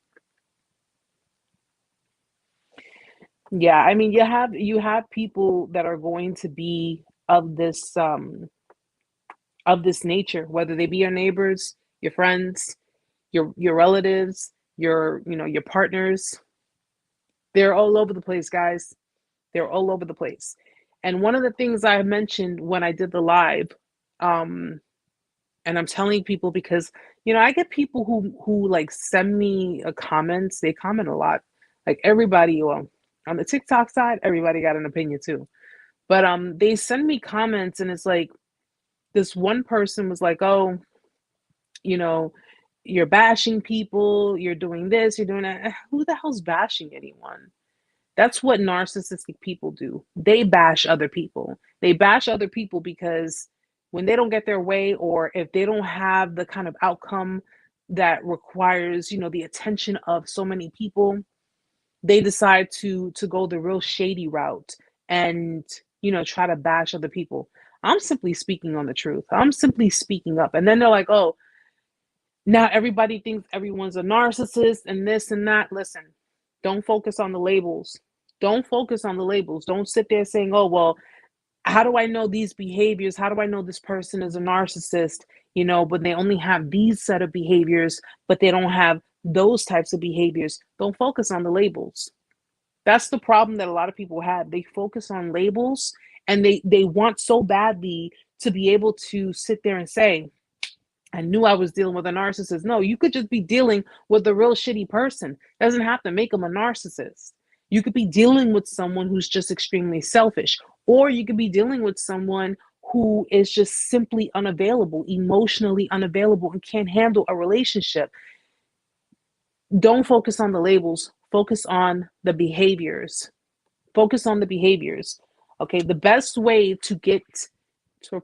Yeah, I mean, you have people that are going to be of this nature, whether they be your neighbors, your friends, your relatives, your partners. They're all over the place, guys. They're all over the place. And one of the things I mentioned when I did the live, um, and I'm telling people because I get people who like send me comments. They comment a lot. Like everybody, well, on the TikTok side, everybody got an opinion too. But they send me comments, and it's like this one person was like, "Oh, you know, you're bashing people. You're doing this. You're doing that." Who the hell's bashing anyone? That's what narcissistic people do. They bash other people. They bash other people because when they don't get their way, or if they don't have the kind of outcome that requires, the attention of so many people, they decide to go the real shady route and, try to bash other people. I'm simply speaking on the truth. I'm simply speaking up. And then they're like, "Oh, now everybody thinks everyone's a narcissist and this and that." Listen, don't focus on the labels. Don't focus on the labels. Don't sit there saying, "Oh, well, how do I know these behaviors? How do I know this person is a narcissist?" But they only have these set of behaviors, but they don't have those types of behaviors. Don't focus on the labels. That's the problem that a lot of people have. They focus on labels, and they want so badly to be able to sit there and say, "I knew I was dealing with a narcissist." No, you could just be dealing with a real shitty person. It doesn't have to make them a narcissist. You could be dealing with someone who's just extremely selfish, or you could be dealing with someone who is just simply unavailable, emotionally unavailable, and can't handle a relationship. Don't focus on the labels, focus on the behaviors. Focus on the behaviors. Okay, the best way to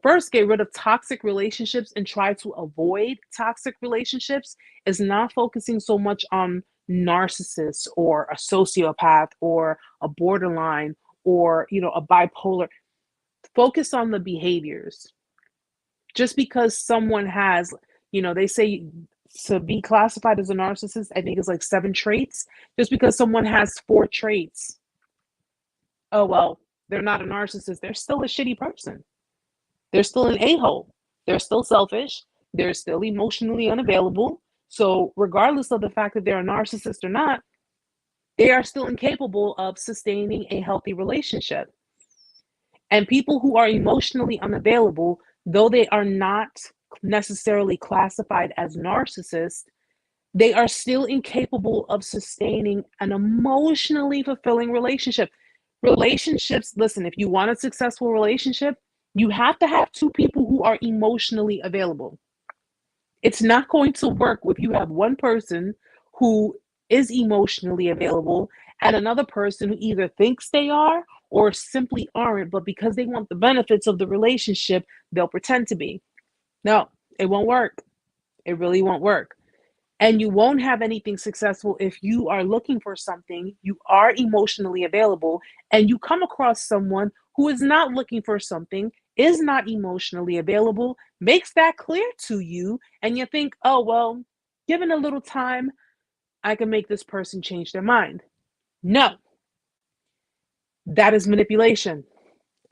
first get rid of toxic relationships and try to avoid toxic relationships is not focusing so much on narcissists or a sociopath or a borderline or a bipolar. Focus on the behaviors. Just because someone has, they say to be classified as a narcissist, I think it's like 7 traits. Just because someone has 4 traits, oh well, they're not a narcissist. They're still a shitty person. They're still an a-hole. They're still selfish. They're still emotionally unavailable. So, regardless of the fact that they're a narcissist or not, they are still incapable of sustaining a healthy relationship. And people who are emotionally unavailable, though they are not necessarily classified as narcissists, they are still incapable of sustaining an emotionally fulfilling relationship. Relationships, listen, if you want a successful relationship, you have to have 2 people who are emotionally available. It's not going to work if you have one person who is emotionally available and another person who either thinks they are or simply aren't, but because they want the benefits of the relationship, they'll pretend to be. No, it won't work. It really won't work. And you won't have anything successful if you are looking for something, you are emotionally available, and you come across someone who is not looking for something, is not emotionally available, makes that clear to you, and you think, "Oh, well, given a little time, I can make this person change their mind." No, that is manipulation,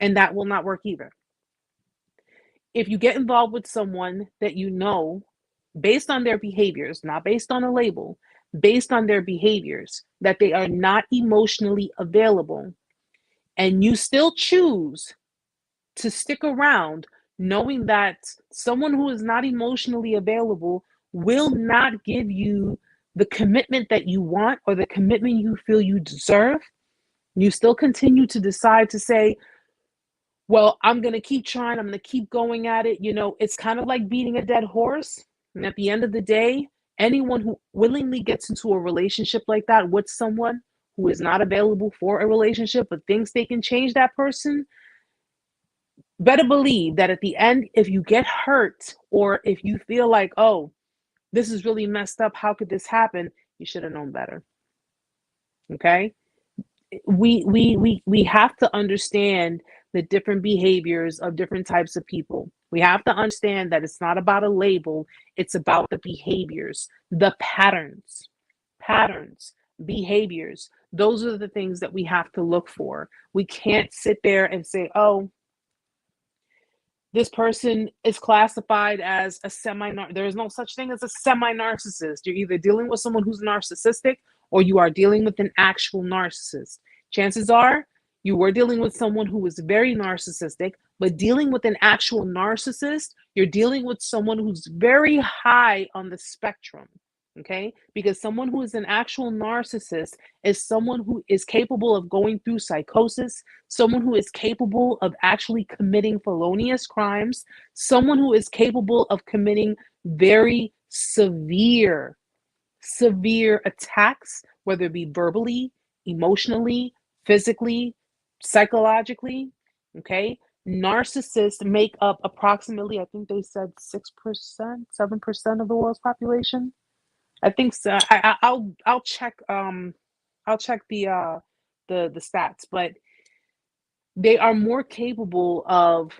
and that will not work either. If you get involved with someone that you know, based on their behaviors, not based on a label, based on their behaviors, that they are not emotionally available, and you still choose to stick around knowing that someone who is not emotionally available will not give you the commitment that you want or the commitment you feel you deserve, You still continue to decide to say, well, I'm going to keep trying. I'm going to keep going at it. You know, it's kind of like beating a dead horse. And at the end of the day, anyone who willingly gets into a relationship like that with someone who is not available for a relationship but thinks they can change that person, better believe that at the end, if you get hurt or if you feel like, oh, this is really messed up, how could this happen? You should have known better. Okay? We have to understand the different behaviors of different types of people. We have to understand that it's not about a label, it's about the behaviors, the patterns, behaviors. Those are the things that we have to look for. We can't sit there and say, oh, this person is classified as a there is no such thing as a semi-narcissist. You're either dealing with someone who's narcissistic or you are dealing with an actual narcissist. Chances are you were dealing with someone who was very narcissistic, but dealing with an actual narcissist, you're dealing with someone who's very high on the spectrum. Okay, because someone who is an actual narcissist is someone who is capable of going through psychosis, someone who is capable of actually committing felonious crimes, someone who is capable of committing very severe attacks, whether it be verbally, emotionally, physically, psychologically. Okay, narcissists make up approximately, I think they said 6%, 7% of the world's population. I think so. I'll check the stats, but they are more capable of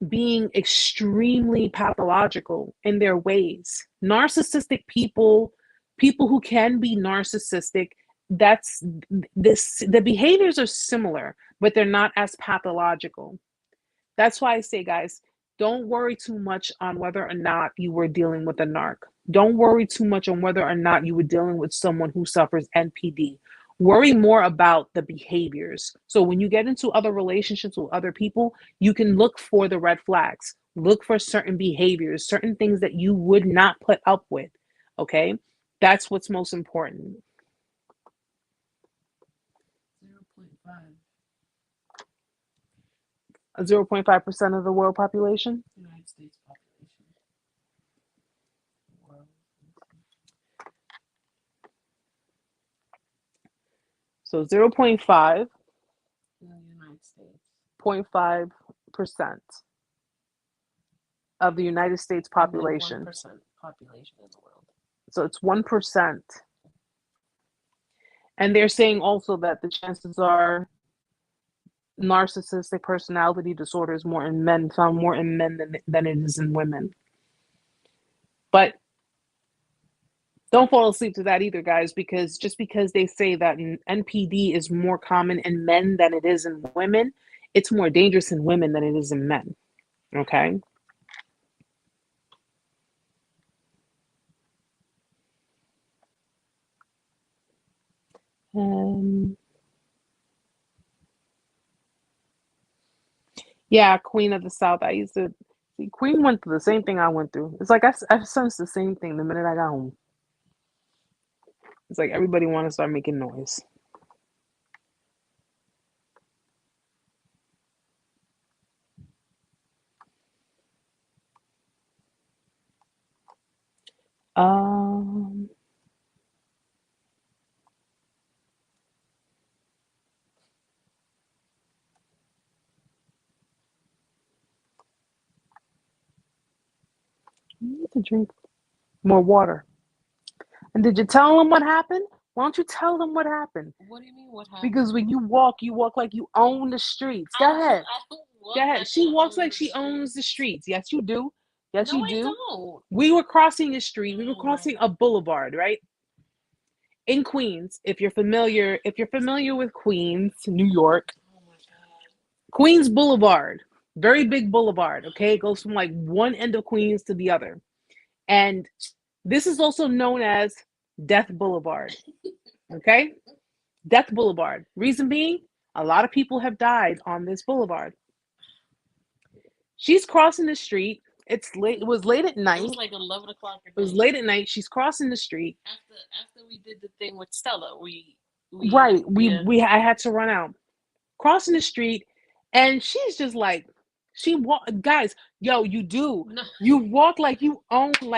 being extremely pathological in their ways. Narcissistic people who can be narcissistic, the behaviors are similar, but they're not as pathological. That's why I say, guys, don't worry too much on whether or not you were dealing with a narc. Don't worry too much on whether or not you were dealing with someone who suffers NPD. Worry more about the behaviors. So when you get into other relationships with other people, you can look for the red flags. Look for certain behaviors, certain things that you would not put up with. Okay? That's what's most important. 0.5% of the world population? United States population. So 0.5 in the United States. 0.5% of the United States population. 1% population in the world. So it's 1%. And they're saying also that the chances are narcissistic personality disorder is found more in men than it is in women. But don't fall asleep to that either, guys, because just because they say that NPD is more common in men than it is in women, it's more dangerous in women than it is in men. Okay? Yeah, Queen of the South. I used to see Queen went through the same thing I went through. It's like I sensed the same thing the minute I got home. It's like everybody want to start making noise. You need to drink more water. And did you tell them what happened? Why don't you tell them what happened? What do you mean what happened? Because when you walk like you own the streets. Go ahead. Go ahead. She walks like she owns the streets. Yes, you do. Yes, you do. I don't. We were crossing a street. We were crossing a boulevard, right? In Queens, if you're familiar with Queens, New York. Oh my God. Queens Boulevard, very big boulevard, okay? It goes from like one end of Queens to the other. And this is also known as Death Boulevard, okay? Death Boulevard. Reason being, a lot of people have died on this boulevard. She's crossing the street. It's late. It was late at night. It was like 11 o'clock. It was late at night. She's crossing the street. After we did the thing with Stella, we Right. Yeah. I had to run out. Crossing the street, and she's just like, she walk, guys, yo, No, you walk like you own, no,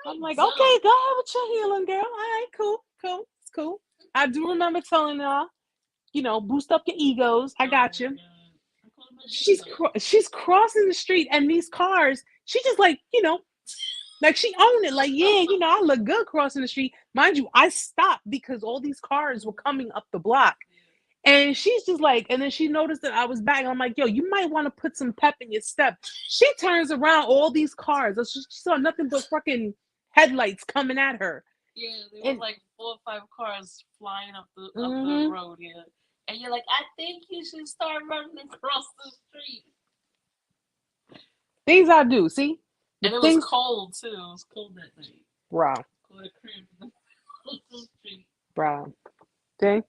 I'm I like, okay, don't. go ahead with your healing, girl. All right, cool, it's cool. I do remember telling y'all, boost up your egos. I Oh my got you. god. I call my demon. She's crossing the street, and these cars, she just like, like she owned it. Like, yeah, I look good crossing the street. Mind you, I stopped because all these cars were coming up the block. And she's just like, and then she noticed that I was back. I'm like, yo, you might want to put some pep in your step. She turns around, all these cars. She saw nothing but fucking headlights coming at her. Yeah, there was And like 4 or 5 cars flying up the mm-hmm. road. Yeah, and you're like, I think you should start running across the street. Things I do, see? And it was cold too. It was cold that night. Bro. Cold crib the street. Bro. See?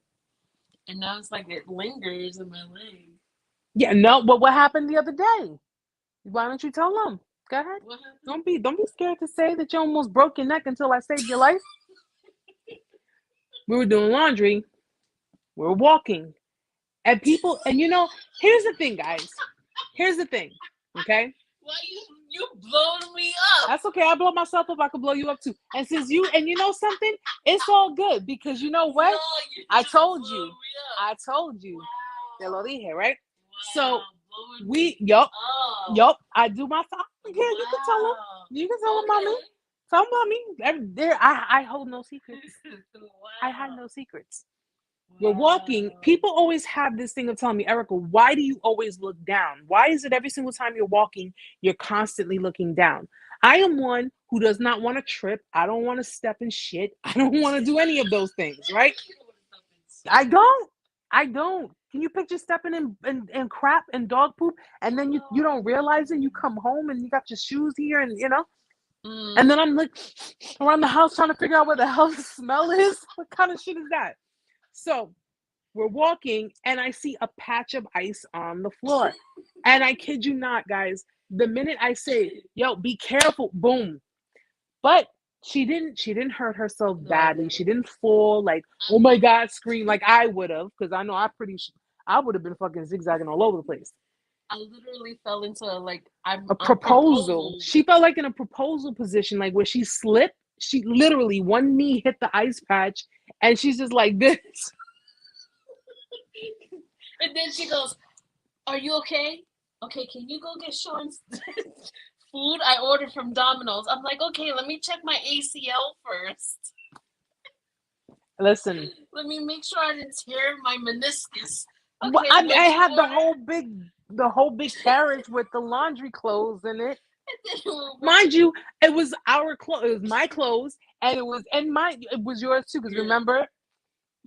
And now it's like it lingers in my leg. Yeah, no, but what happened the other day? Why don't you tell them? Go ahead. What happened? Don't be scared to say that you almost broke your neck until I saved your life. We were doing laundry. We were walking. And people, and here's the thing, guys. Here's the thing, okay? Why you blowing me up? That's okay. I blow myself up. I could blow you up too. And since you know something, it's all good because you know what? No, I told you. Wow. Te lo dije, right? Wow. So yup. I do my stuff. Yeah, you can tell them. You can tell them about me. Tell them about me. I hold no secrets. Wow. I hide no secrets. We're walking. People always have this thing of telling me, Erica, why do you always look down? Why is it every single time you're walking, you're constantly looking down? I am one who does not want to trip. I don't want to step in shit. I don't want to do any of those things, right? I don't. Can you picture stepping in crap and dog poop, and then you don't realize it? You come home and you got your shoes here, and and then I'm like around the house trying to figure out what the hell the smell is. What kind of shit is that? So we're walking and I see a patch of ice on the floor. And I kid you not, guys, the minute I say, yo, be careful, boom. But she didn't hurt herself badly. She didn't fall like, oh my God, scream like I would have, because I know I would have been fucking zigzagging all over the place. I literally fell into a proposal. She felt like in a proposal position, like where she slipped. She literally one knee hit the ice patch, and she's just like this. And then she goes, "Are you okay? Okay, can you go get Sean's food? I ordered from Domino's." I'm like, "Okay, let me check my ACL first. Listen, let me make sure I didn't tear my meniscus." Okay, well, I had the whole big carriage with the laundry clothes in it. Mind you, it was our clothes. It was my clothes, and it was yours too. Because remember,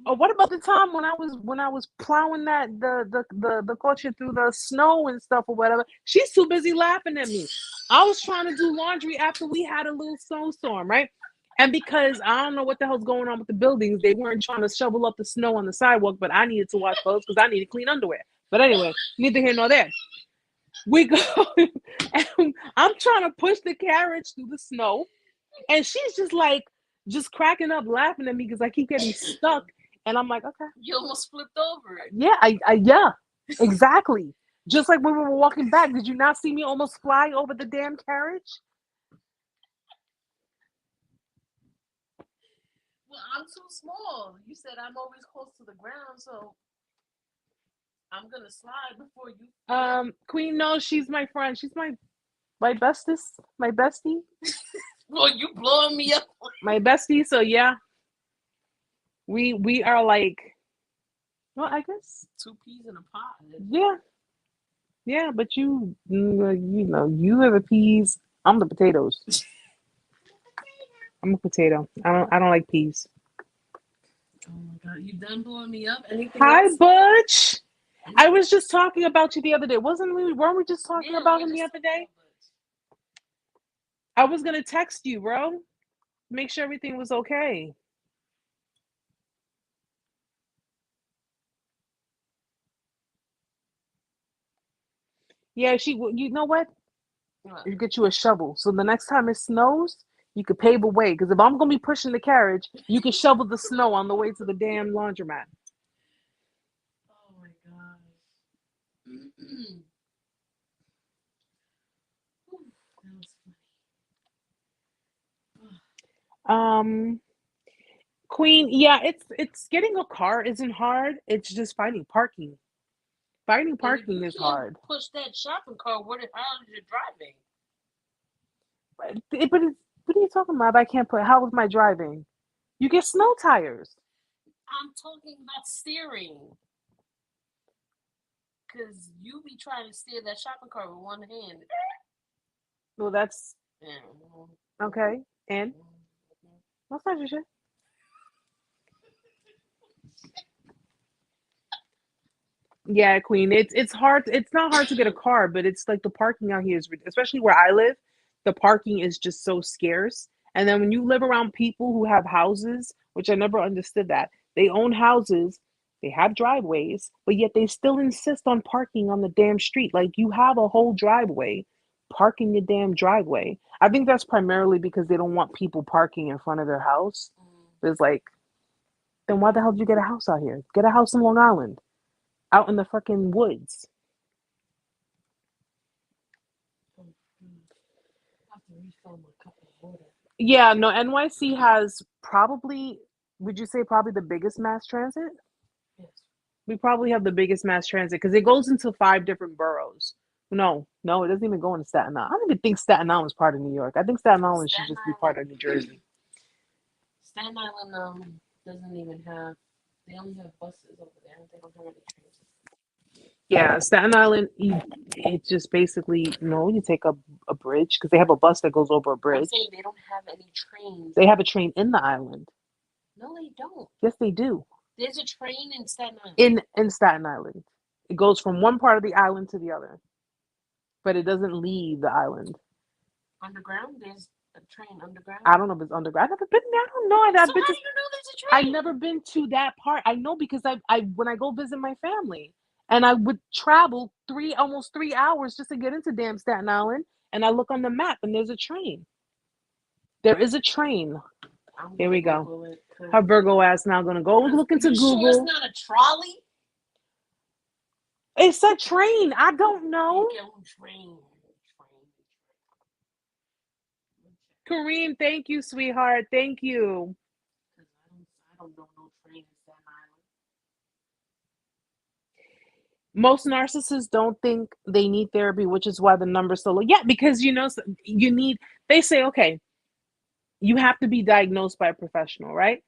what about the time when I was plowing the culture through the snow and stuff or whatever? She's too busy laughing at me. I was trying to do laundry after we had a little snowstorm, right? And because I don't know what the hell's going on with the buildings, they weren't trying to shovel up the snow on the sidewalk, but I needed to wash clothes because I needed clean underwear. But anyway, neither here nor there. We go, and I'm trying to push the carriage through the snow, and she's just cracking up, laughing at me because I keep getting stuck. And I'm like, okay. You almost flipped over. Yeah, yeah, exactly. Just like when we were walking back, did you not see me almost fly over the damn carriage? Well, I'm too small. You said I'm always close to the ground, so I'm gonna slide before you. Queen, no, she's my friend. She's my bestest, my bestie. Well, you blowing me up. My bestie. So yeah, we are like, well, I guess 2 peas in a pod. Yeah, but you are the peas. I'm the potatoes. I'm a potato. I don't like peas. Oh my God, you done blowing me up? Anything Hi, else? Butch. I was just talking about you the other day. Weren't we just talking about him the other day? I was gonna text you, bro. Make sure everything was okay. Yeah, you know what? You get you a shovel. So the next time it snows, You could pave a way, because if I'm gonna be pushing the carriage, you can shovel the snow on the way to the damn laundromat. Oh my gosh. That was funny. Um, Queen, yeah, it's getting a car isn't hard. It's just finding parking. Finding And if parking you is can't hard. push that shopping cart, how is it driving? But what are you talking about? I can't put. How was my driving? You get snow tires. I'm talking about steering. Because you be trying to steer that shopping cart with one hand. Well, that's Yeah. okay. And what's that you shit? Yeah, Queen. It's hard. It's not hard to get a car, but it's like the parking out here is, especially where I live, the parking is just so scarce. And then when you live around people who have houses, which I never understood that they own houses, they have driveways, but yet they still insist on parking on the damn street. Like you have a whole driveway, parking your damn driveway. I think that's primarily because they don't want people parking in front of their house. It's like, then why the hell did you get a house out here? Get a house in Long Island, out in the fucking woods. I have to refill my cup of water. Yeah, no, NYC has probably, would you say probably the biggest mass transit? Yes. We probably have the biggest mass transit because it goes into 5 different boroughs. No, no, it doesn't even go into Staten Island. I don't even think Staten Island is part of New York. I think Staten Island should Staten just be part of Island. New Jersey. Staten Island doesn't even have. They only have buses over there. They don't have any trains. Yeah, Staten Island, it just basically, no, you take a bridge because they have a bus that goes over a I'm bridge. saying they don't have any trains. They have a train in the island. No, they don't. Yes, they do. There's a train in Staten Island. In Staten Island. It goes from one part of the island to the other, but it doesn't leave the island. Underground? There's a train underground? I don't know if it's underground. I've never been there. I don't know. So how do you know there's a train? I've never been to that part. I know because I when I go visit my family, and I would travel almost 3 hours just to get into damn Staten Island, and I look on the map and there's a train. There is a train. Here we go. Her Virgo ass now gonna go look into Google. Sure it's not a trolley? It's a train. I don't know. Train. Kareem, thank you, sweetheart. Thank you. I don't know no train in Staten Island. Most narcissists don't think they need therapy, which is why the number's so low. Yeah, because you need. They say, okay, you have to be diagnosed by a professional, right?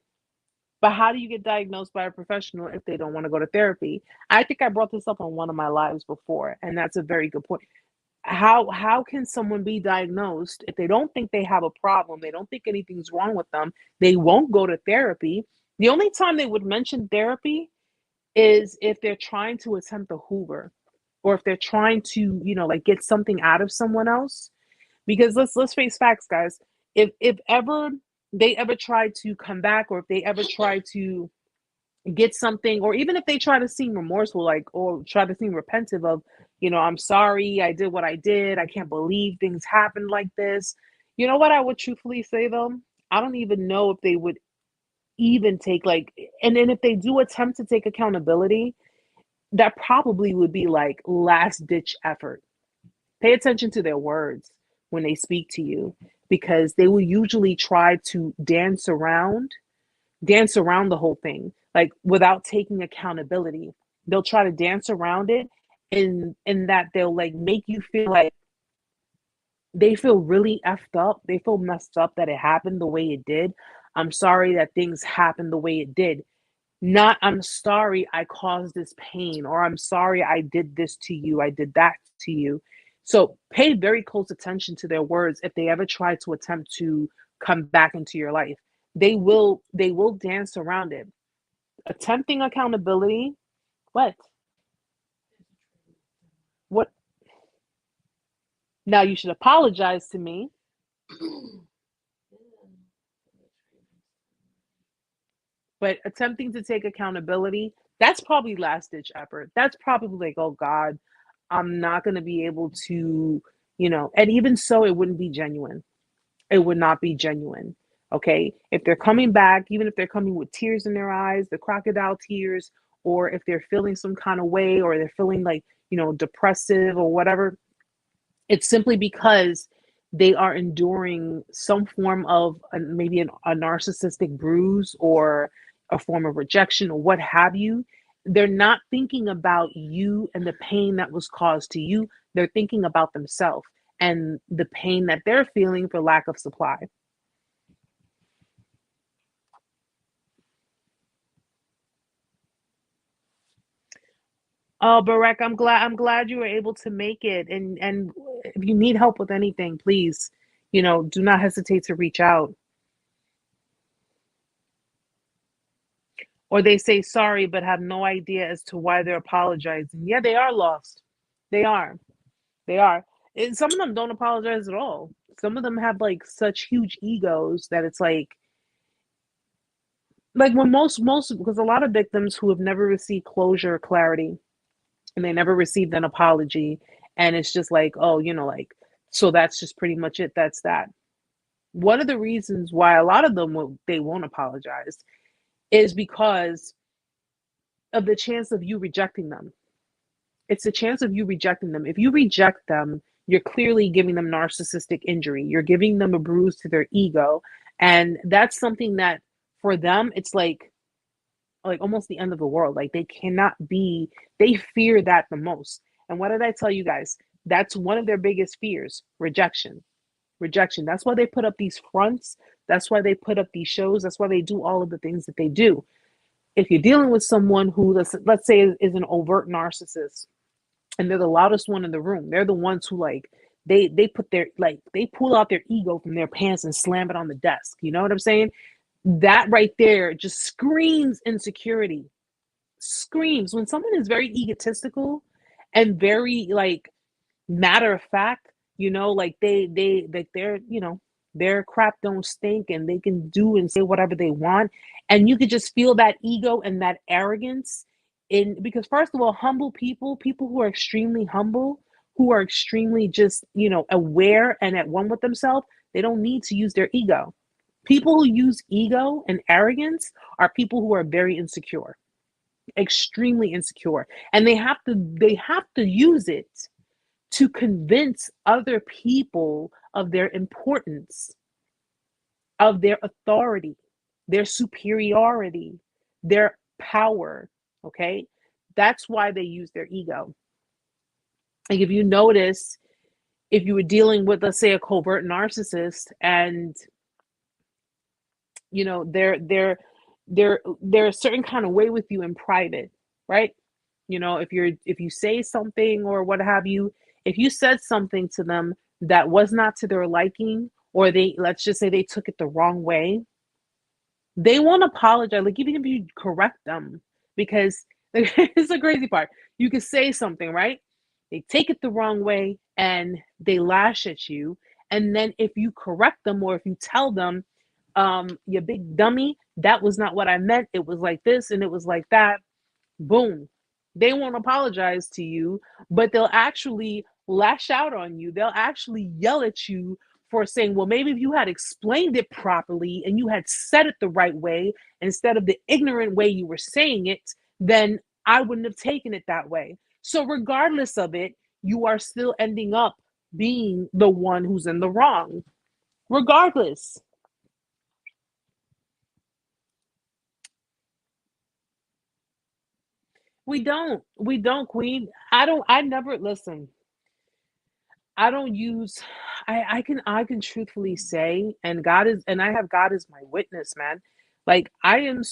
But how do you get diagnosed by a professional if they don't want to go to therapy? I think I brought this up on one of my lives before, and that's a very good point. How can someone be diagnosed if they don't think they have a problem, they don't think anything's wrong with them, they won't go to therapy? The only time they would mention therapy is if they're trying to attempt a Hoover, or if they're trying to, like get something out of someone else. Because let's face facts, guys. If ever they ever try to come back, or if they ever try to get something, or even if they try to seem remorseful, like, or try to seem repentive of, I'm sorry, I did what I did, I can't believe things happened like this. You know what I would truthfully say though? I don't even know if they would even take, like, and then if they do attempt to take accountability, that probably would be like last ditch effort. Pay attention to their words when they speak to you, because they will usually try to dance around the whole thing, like without taking accountability. They'll try to dance around it, in that they'll like make you feel like they feel really effed up. They feel messed up that it happened the way it did. I'm sorry that things happened the way it did. Not, I'm sorry I caused this pain, or I'm sorry I did this to you, I did that to you. So pay very close attention to their words if they ever try to attempt to come back into your life. They will dance around it. Attempting accountability. What? What? Now you should apologize to me. But attempting to take accountability, that's probably last ditch effort. That's probably like, oh God, I'm not going to be able to, and even so, it wouldn't be genuine. it would not be genuine. Okay. If they're coming back, even if they're coming with tears in their eyes, the crocodile tears, or if they're feeling some kind of way, or they're feeling like, depressive or whatever, it's simply because they are enduring some form of maybe a narcissistic bruise or a form of rejection or what have you. They're not thinking about you and the pain that was caused to you. They're thinking about themselves and the pain that they're feeling for lack of supply. Oh, Barek, I'm glad you were able to make it. And if you need help with anything, please, do not hesitate to reach out. Or they say sorry but have no idea as to why they're apologizing. Yeah, they are lost. They are. They are. And some of them don't apologize at all. Some of them have like such huge egos that it's like when most because a lot of victims who have never received closure or clarity, and they never received an apology, and it's just like, oh, like, so that's just pretty much it. That's that. One of the reasons why a lot of them they won't apologize is because of the chance of you rejecting them. It's a chance of you rejecting them. If you reject them, you're clearly giving them narcissistic injury. You're giving them a bruise to their ego. And that's something that for them, it's like almost the end of the world. Like they cannot be, they fear that the most. And what did I tell you guys? That's one of their biggest fears, rejection. Rejection. That's why they put up these fronts. That's why they put up these shows. That's why they do all of the things that they do. If you're dealing with someone who, let's say, is an overt narcissist, and they're the loudest one in the room. They're the ones who like they put their like they pull out their ego from their pants and slam it on the desk. You know what I'm saying? That right there just screams insecurity. Screams when someone is very egotistical and very like matter of fact, like they like their crap don't stink and they can do and say whatever they want. And you could just feel that ego and that arrogance in because first of all, humble people who are extremely humble, who are extremely just, aware and at one with themselves, they don't need to use their ego. People who use ego and arrogance are people who are very insecure, extremely insecure, and they have to use it to convince other people of their importance, of their authority, their superiority, their power. Okay. That's why they use their ego. Like if you notice, if you were dealing with, let's say, a covert narcissist and, they're a certain kind of way with you in private, right? If you say something or what have you, if you said something to them that was not to their liking, or they, let's just say, they took it the wrong way, they won't apologize. Like even if you correct them, because it's the crazy part. You could say something, right? They take it the wrong way and they lash at you. And then if you correct them or if you tell them, you big dummy, that was not what I meant. It was like this and it was like that. Boom. They won't apologize to you, but they'll actually lash out on you. They'll actually yell at you for saying, well, maybe if you had explained it properly and you had said it the right way instead of the ignorant way you were saying it, then I wouldn't have taken it that way. So, regardless of it, you are still ending up being the one who's in the wrong, regardless. We don't, Queen. I never listen. I don't use I can truthfully say, and I have God as my witness, man. Like I'm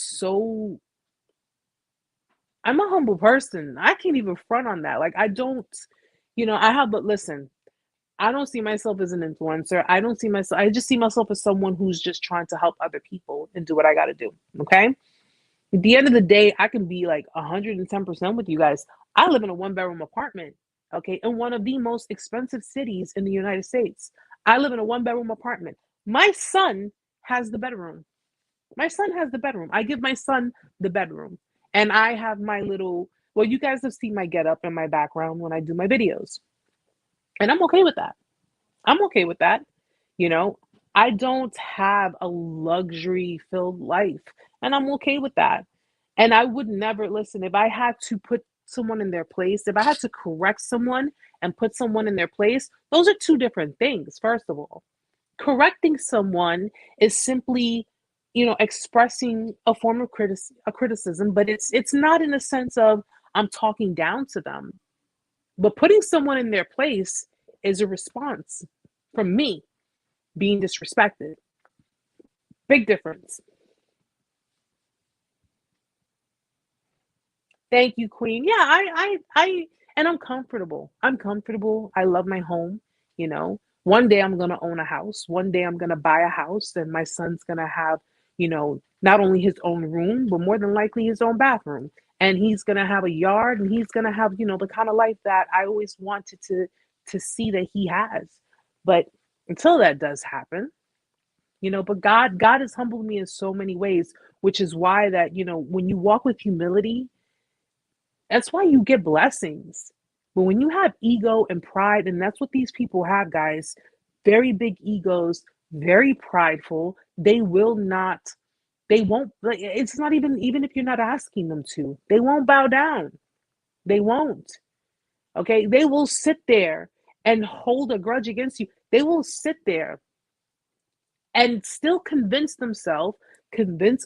a humble person. I can't even front on that. Like I don't, I have but listen, I don't see myself as an influencer. I just see myself as someone who's just trying to help other people and do what I gotta do. Okay. At the end of the day, I can be like 110% with you guys. I live in a one-bedroom apartment, okay, in one of the most expensive cities in the United States. I live in a one-bedroom apartment. My son has the bedroom. My son has the bedroom. I give my son the bedroom. And I have my little, well, you guys have seen my getup and my background when I do my videos. And I'm okay with that. I'm okay with that. You know, I don't have a luxury filled life, and I'm okay with that. And I would never listen if I had to put someone in their place, if I had to correct someone and put someone in their place, those are two different things, first of all. Correcting someone is simply, expressing a form of a criticism, but it's not in a sense of I'm talking down to them. But putting someone in their place is a response from me being disrespected. Big difference. Thank you, Queen. Yeah, and I'm comfortable. I'm comfortable. I love my home. One day I'm gonna own a house. One day I'm gonna buy a house, and my son's gonna have, not only his own room, but more than likely his own bathroom. And he's gonna have a yard, and he's gonna have, the kind of life that I always wanted to see that he has. But until that does happen, but God has humbled me in so many ways, which is why that, when you walk with humility, that's why you get blessings. But when you have ego and pride, and that's what these people have, guys, very big egos, very prideful, they won't, like, it's not even if you're not asking them to, they won't bow down. They won't. Okay. They will sit there and hold a grudge against you. They will sit there and still convince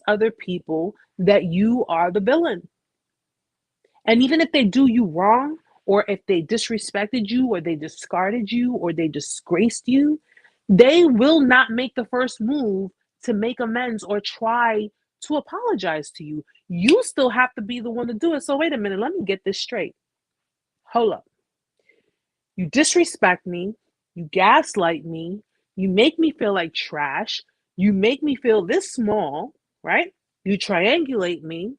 other people that you are the villain. And even if they do you wrong, or if they disrespected you, or they discarded you, or they disgraced you, they will not make the first move to make amends or try to apologize to you. You still have to be the one to do it. So, wait a minute, let me get this straight. Hold up. You disrespect me, you gaslight me, you make me feel like trash, you make me feel this small, right? You triangulate me,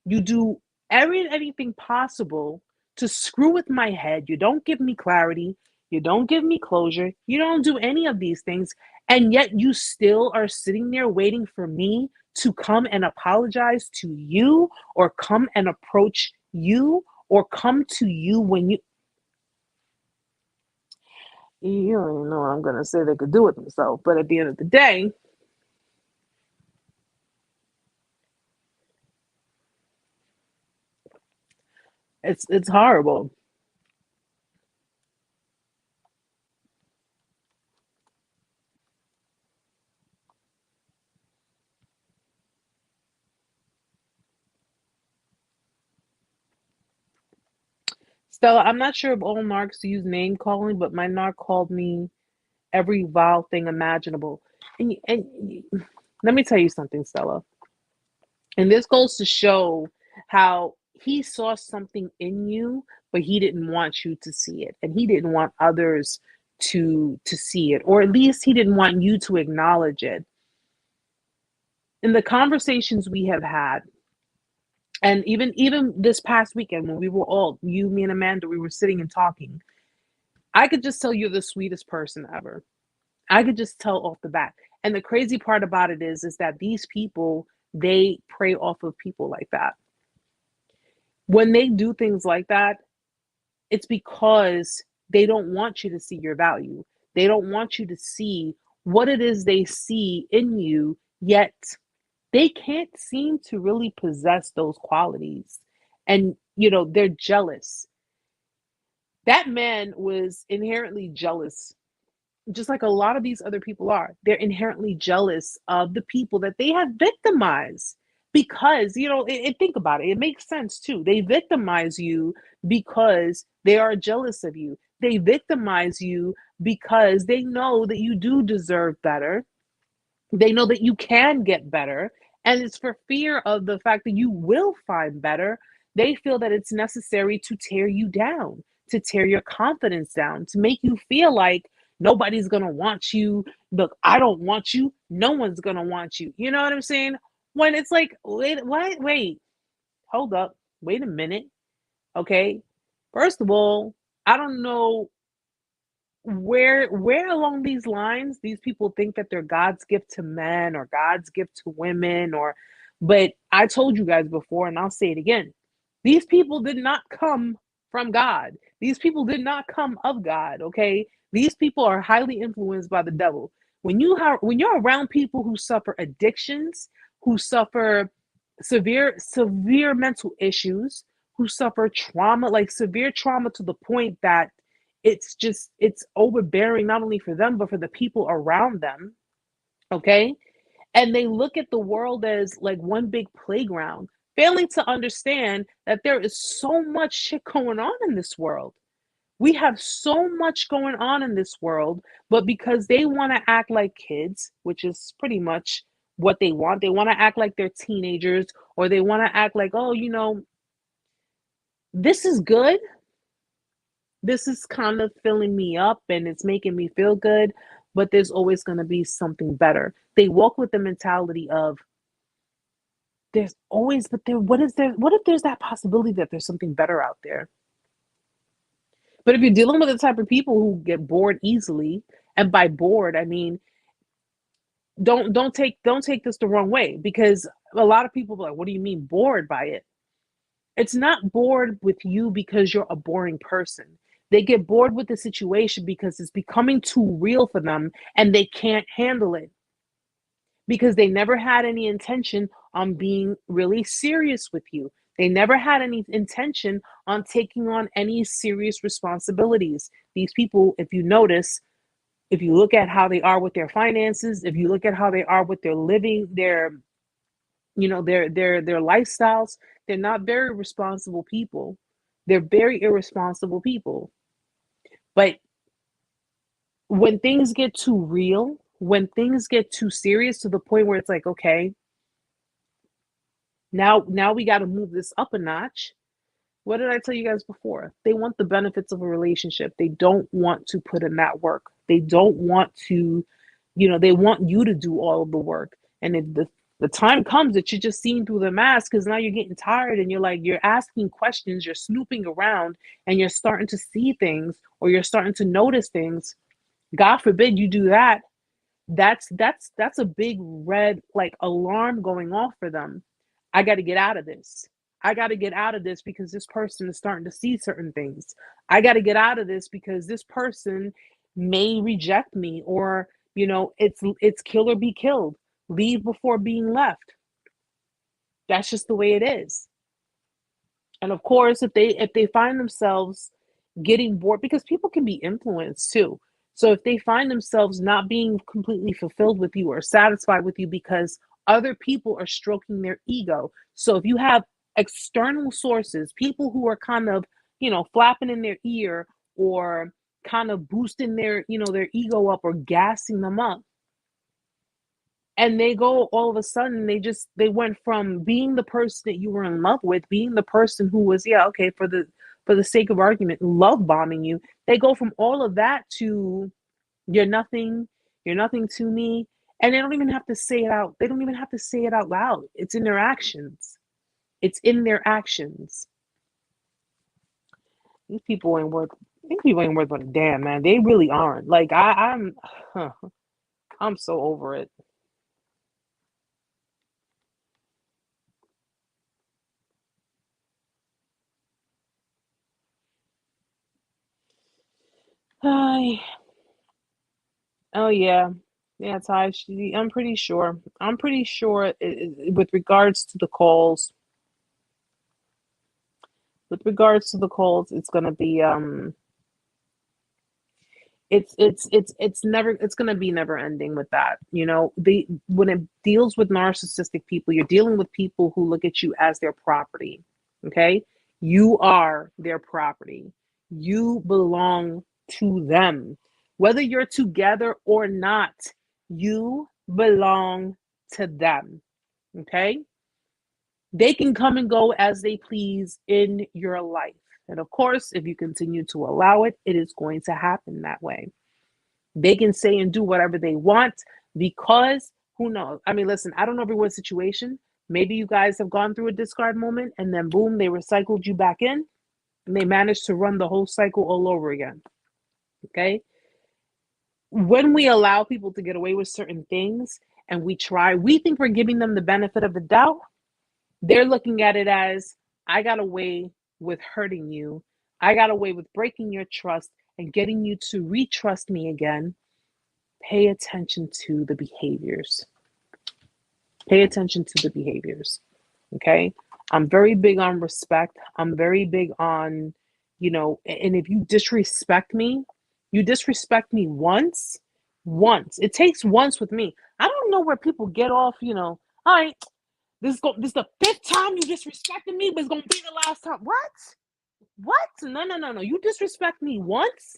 you do anything possible to screw with my head. You don't give me clarity. You don't give me closure. You don't do any of these things. And yet you still are sitting there waiting for me to come and apologize to you, or come and approach you, or come to you when you don't even know what I'm going to say they could do with themselves. But at the end of the day, it's horrible. Stella, I'm not sure if all narcs use name calling, but my narc called me every vile thing imaginable. And let me tell you something, Stella. And this goes to show how he saw something in you, but he didn't want you to see it, and he didn't want others to see it, or at least he didn't want you to acknowledge it. In the conversations we have had, and even this past weekend when we were all, you, me, and Amanda, we were sitting and talking, I could just tell you're the sweetest person ever. I could just tell off the bat. And the crazy part about it is that these people, they prey off of people like that. When they do things like that, it's because they don't want you to see your value. They don't want you to see what it is they see in you, yet they can't seem to really possess those qualities. And, they're jealous. That man was inherently jealous, just like a lot of these other people are. They're inherently jealous of the people that they have victimized, because, think about it. It makes sense too. They victimize you because they are jealous of you. They victimize you because they know that you do deserve better. They know that you can get better. And it's for fear of the fact that you will find better. They feel that it's necessary to tear you down, to tear your confidence down, to make you feel like nobody's going to want you. Look, I don't want you. No one's going to want you. You know what I'm saying? When it's like, wait, what? Wait, hold up. Wait a minute. Okay. First of all, I don't know where along these lines these people think that they're God's gift to men or God's gift to women, but I told you guys before, and I'll say it again. These people did not come from God. These people did not come of God, okay? These people are highly influenced by the devil. when you're around people who suffer addictions, who suffer severe mental issues, who suffer trauma, like severe trauma to the point that it's overbearing not only for them but for the people around them, okay? And they look at the world as like one big playground, failing to understand that there is so much shit going on in this world. We have so much going on in this world, but because they want to act like kids, which is pretty much what they want to act like they're teenagers, or they want to act like, oh, this is good. This is kind of filling me up and it's making me feel good, but there's always going to be something better. They walk with the mentality of there's always, but there, what if there's that possibility that there's something better out there? But if you're dealing with the type of people who get bored easily, and by bored, I mean, don't take this the wrong way, because a lot of people are like, what do you mean bored by it? It's not bored with you because you're a boring person. They get bored with the situation because it's becoming too real for them and they can't handle it because they never had any intention on being really serious with you. They never had any intention on taking on any serious responsibilities. These people, if you notice, if you look at how they are with their finances, if you look at how they are with their living, their lifestyles, they're not very responsible people. They're very irresponsible people. But when things get too real, when things get too serious to the point where it's like, okay, now we got to move this up a notch. What did I tell you guys before? They want the benefits of a relationship. They don't want to put in that work. They don't want to, they want you to do all of the work. And if the time comes that you're just seeing through the mask because now you're getting tired and you're asking questions, you're snooping around and you're starting to see things or you're starting to notice things. God forbid you do that. That's a big red like alarm going off for them. I got to get out of this. I got to get out of this because this person is starting to see certain things. I got to get out of this because this person may reject me, or it's kill or be killed. Leave before being left. That's just the way it is. And of course, if they find themselves getting bored, because people can be influenced too. So if they find themselves not being completely fulfilled with you or satisfied with you because other people are stroking their ego. So if you have external sources, people who are kind of, flapping in their ear or kind of boosting their ego up or gassing them up, and they go all of a sudden they went from being the person that you were in love with, being the person who was, yeah, okay, for the sake of argument, love bombing you. They go from all of that to you're nothing, you're nothing to me. And they don't even have to say it out. They don't even have to say it out loud. It's in their actions. It's in their actions. These people ain't worth these people ain't worth a damn, man. They really aren't. Like I'm so over it. Ay, oh yeah. Yeah, Ty, I'm pretty sure. I'm pretty sure with regards to the calls, it's gonna be it's gonna be never ending with that. When it deals with narcissistic people, you're dealing with people who look at you as their property. Okay? You are their property. You belong to them. Whether you're together or not, you belong to them. Okay? They can come and go as they please in your life. And of course, if you continue to allow it, it is going to happen that way. They can say and do whatever they want because who knows? I mean, listen, I don't know everyone's situation. Maybe you guys have gone through a discard moment and then boom, they recycled you back in and they managed to run the whole cycle all over again. Okay? When we allow people to get away with certain things and we think we're giving them the benefit of the doubt. They're looking at it as I got away with hurting you. I got away with breaking your trust and getting you to retrust me again. pay attention to the behaviors. Pay attention to the behaviors. Okay. I'm very big on respect. I'm very big on, and if you disrespect me once. It takes once with me. I don't know where people get off, all right, this is the fifth time you disrespected me, but it's gonna be the last time. What? No. You disrespect me once,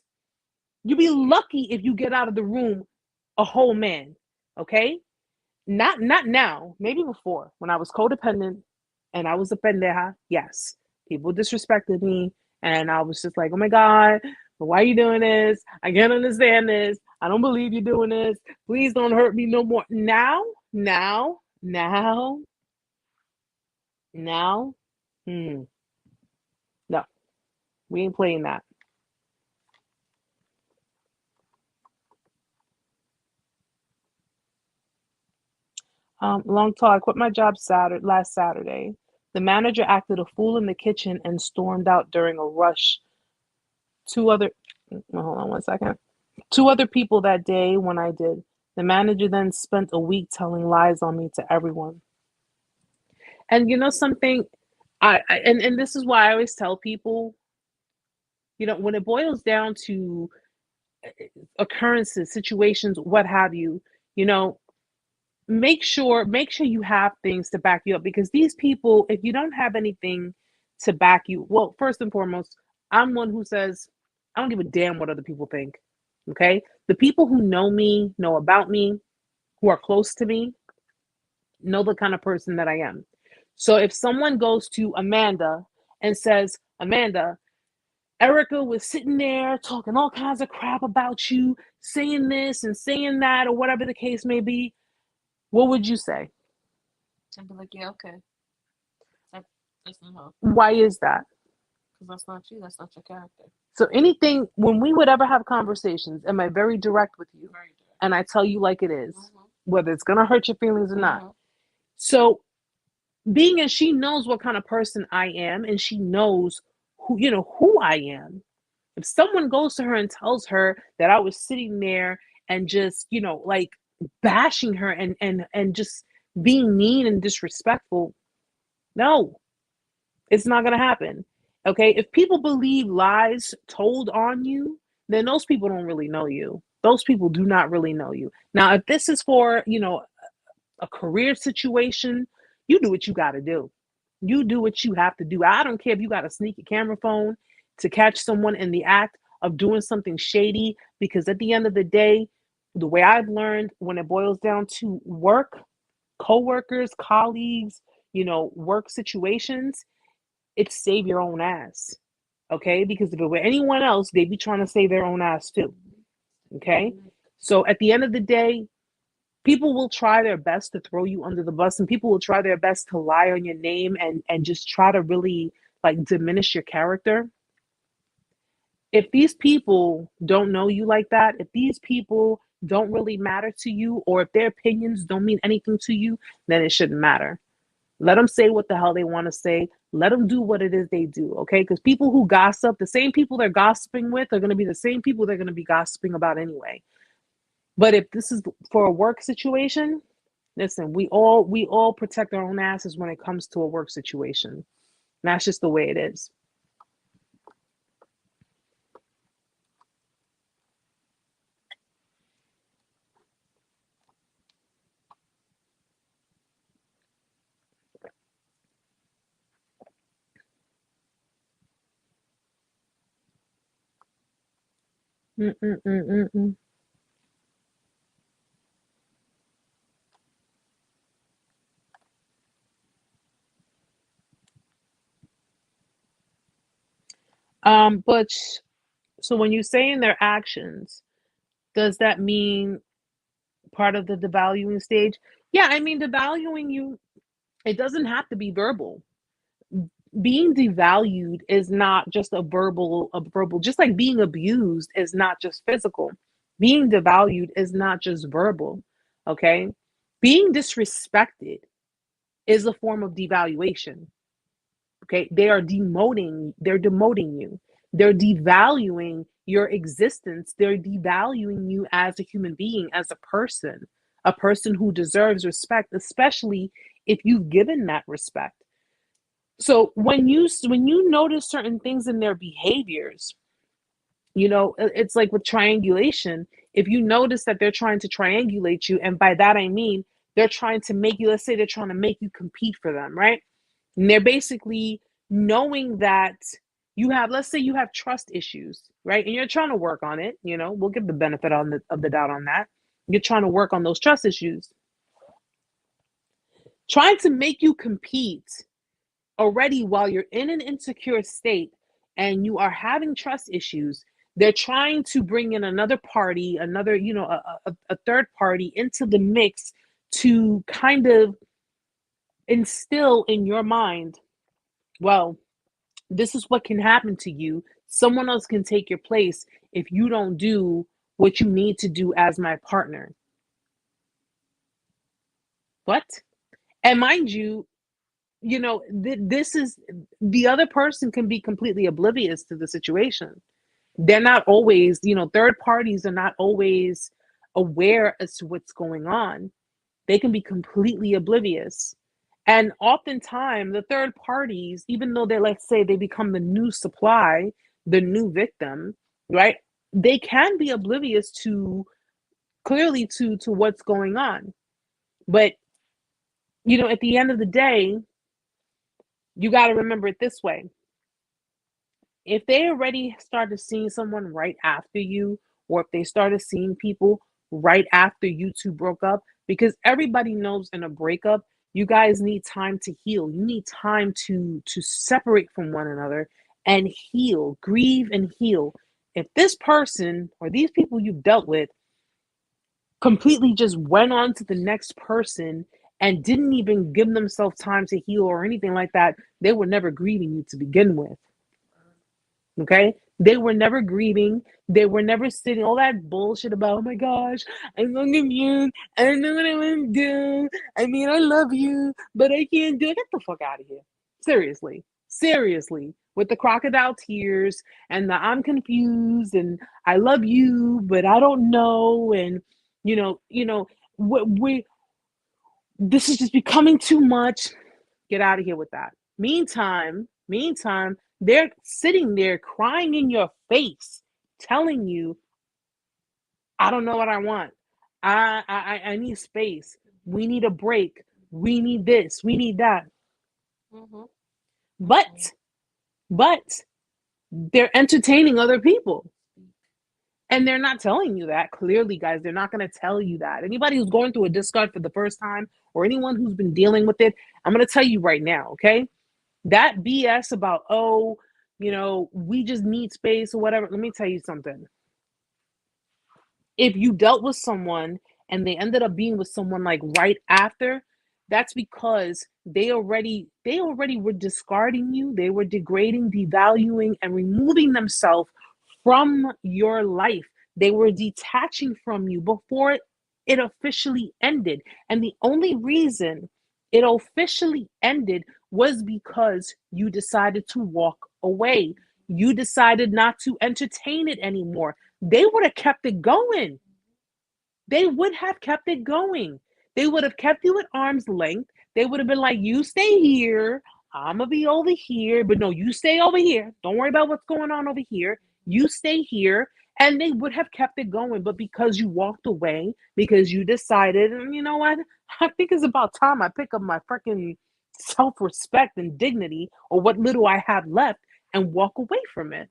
you be lucky if you get out of the room a whole man. Okay? Not now. Maybe before, when I was codependent and I was a pendeja. Yes, people disrespected me, and I was just like, oh my god, why are you doing this? I can't understand this. I don't believe you're doing this. Please don't hurt me no more. Now, no, we ain't playing that. Long talk. I quit my job last Saturday. The manager acted a fool in the kitchen and stormed out during a rush. Hold on one second. Two other people that day when I did. The manager then spent a week telling lies on me to everyone. And you know something, and this is why I always tell people, when it boils down to occurrences, situations, what have you, make sure you have things to back you up, because these people, if you don't have anything to back you, well, first and foremost, I'm one who says I don't give a damn what other people think. Okay? The people who know me, know about me, who are close to me, know the kind of person that I am. So if someone goes to Amanda and says, Amanda, Erica was sitting there talking all kinds of crap about you, saying this and saying that, or whatever the case may be, what would you say? I'd be like, yeah, okay. That's not her. Why is that? Because that's not you. That's not your character. So anything, when we would ever have conversations, am I very direct with you? Very direct. And I tell you like it is, whether it's going to hurt your feelings or not. So being as she knows what kind of person I am, and she knows who I am. If someone goes to her and tells her that I was sitting there and just, like bashing her and just being mean and disrespectful, no, it's not going to happen. Okay? If people believe lies told on you, then those people don't really know you. Those people do not really know you. Now, if this is for, a career situation, you do what you got to do. You do what you have to do. I don't care if you got a sneaky camera phone to catch someone in the act of doing something shady, because at the end of the day, the way I've learned, when it boils down to work, coworkers, colleagues, work situations, it's save your own ass. Okay? Because if it were anyone else, they'd be trying to save their own ass too. Okay? So at the end of the day, people will try their best to throw you under the bus, and people will try their best to lie on your name and just try to really like diminish your character. If these people don't know you like that, if these people don't really matter to you, or if their opinions don't mean anything to you, then it shouldn't matter. Let them say what the hell they want to say. Let them do what it is they do, okay? Because people who gossip, the same people they're gossiping with are going to be the same people they're going to be gossiping about anyway. But if this is for a work situation, listen, we all protect our own asses when it comes to a work situation. And that's just the way it is. Mm-mm-mm-mm-mm. But so when you say in their actions, does that mean part of the devaluing stage? Yeah, I mean, devaluing you, it doesn't have to be verbal. Being devalued is not just a verbal, just like being abused is not just physical. Being devalued is not just verbal. Okay? Being disrespected is a form of devaluation. Okay? They're demoting you. They're devaluing your existence. They're devaluing you as a human being, as a person who deserves respect, especially if you've given that respect. So when you notice certain things in their behaviors, it's like with triangulation. If you notice that they're trying to triangulate you, and by that I mean they're trying to make you, let's say they're trying to make you compete for them, right? And they're basically knowing that let's say you have trust issues, right? And you're trying to work on it, we'll give the benefit of the doubt on that. You're trying to work on those trust issues. Trying to make you compete already while you're in an insecure state and you are having trust issues. They're trying to bring in another party, another, a third party into the mix to kind of instill in your mind, well, this is what can happen to you. Someone else can take your place if you don't do what you need to do as my partner. What? And mind you, this is, the other person can be completely oblivious to the situation. They're not always, third parties are not always aware as to what's going on. They can be completely oblivious. And oftentimes the third parties, even though they, let's say they become the new supply, the new victim, right? They can be oblivious to clearly to what's going on. But at the end of the day, you got to remember it this way. If they already started seeing someone right after you, or if they started seeing people right after you two broke up, because everybody knows in a breakup, you guys need time to heal. You need time to separate from one another and heal, grieve and heal. If this person or these people you've dealt with completely just went on to the next person and didn't even give themselves time to heal or anything like that, they were never grieving you to begin with. Okay? They were never grieving. They were never sitting all that bullshit about, oh my gosh, I'm so confused. I don't know what I want to do. I mean, I love you, but I can't do it. Get the fuck out of here. Seriously. Seriously. With the crocodile tears and the I'm confused and I love you, but I don't know. And, we this is just becoming too much. Get out of here with that. Meantime, they're sitting there crying in your face, telling you, I don't know what I want. I need space. We need a break. We need this. We need that. Mm-hmm. But they're entertaining other people. And they're not telling you that. Clearly, guys, they're not going to tell you that. Anybody who's going through a discard for the first time, or anyone who's been dealing with it, I'm going to tell you right now, okay? That BS about, we just need space or whatever. Let me tell you something. If you dealt with someone and they ended up being with someone like right after, that's because they already were discarding you. They were degrading, devaluing, and removing themselves from your life. They were detaching from you before it officially ended. And the only reason it officially ended was because you decided to walk away. You decided not to entertain it anymore. They would have kept it going. They would have kept it going. They would have kept you at arm's length. They would have been like, you stay here. I'm going to be over here. But no, you stay over here. Don't worry about what's going on over here. You stay here. And they would have kept it going. But because you walked away, because you decided, and you know what? I think it's about time I pick up my freaking self-respect and dignity, or what little I have left, and walk away from it.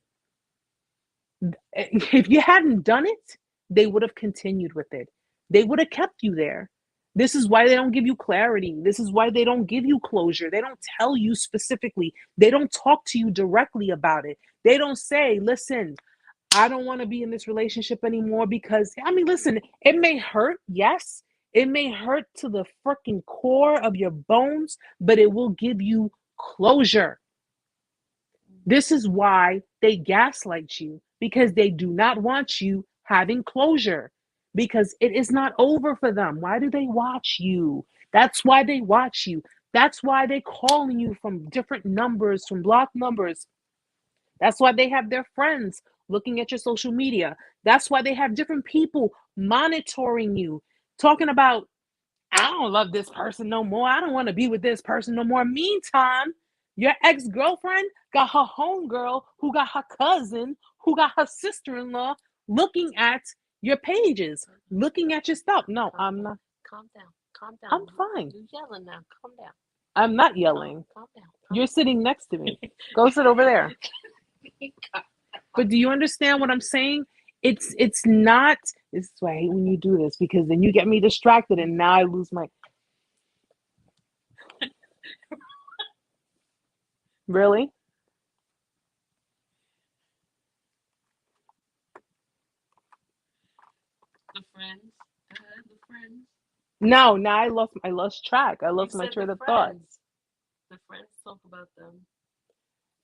If you hadn't done it, they would have continued with it. They would have kept you there. This is why they don't give you clarity. This is why they don't give you closure. They don't tell you specifically. They don't talk to you directly about it. They don't say, listen, I don't want to be in this relationship anymore because, listen, it may hurt. Yes, it may hurt to the freaking core of your bones, but it will give you closure. This is why they gaslight you, because they do not want you having closure, because it is not over for them. Why do they watch you? That's why they watch you. That's why they're calling you from different numbers, from block numbers. That's why they have their friends looking at your social media. That's why they have different people monitoring you, talking about, I don't love this person no more. I don't want to be with this person no more. Meantime, your ex-girlfriend got her homegirl who got her cousin, who got her sister-in-law looking at your pages, looking at your stuff. No, I'm not. Calm down. Calm down. I'm fine. You're yelling now. Calm down. I'm not yelling. Calm down. You're sitting next to me. Go sit over there. But do you understand what I'm saying? It's not. This is why I hate when you do this, because then you get me distracted and now I lose my. Really? The friends. The friends. No, now I lost track. I lost my train of thought. The friends talk about them.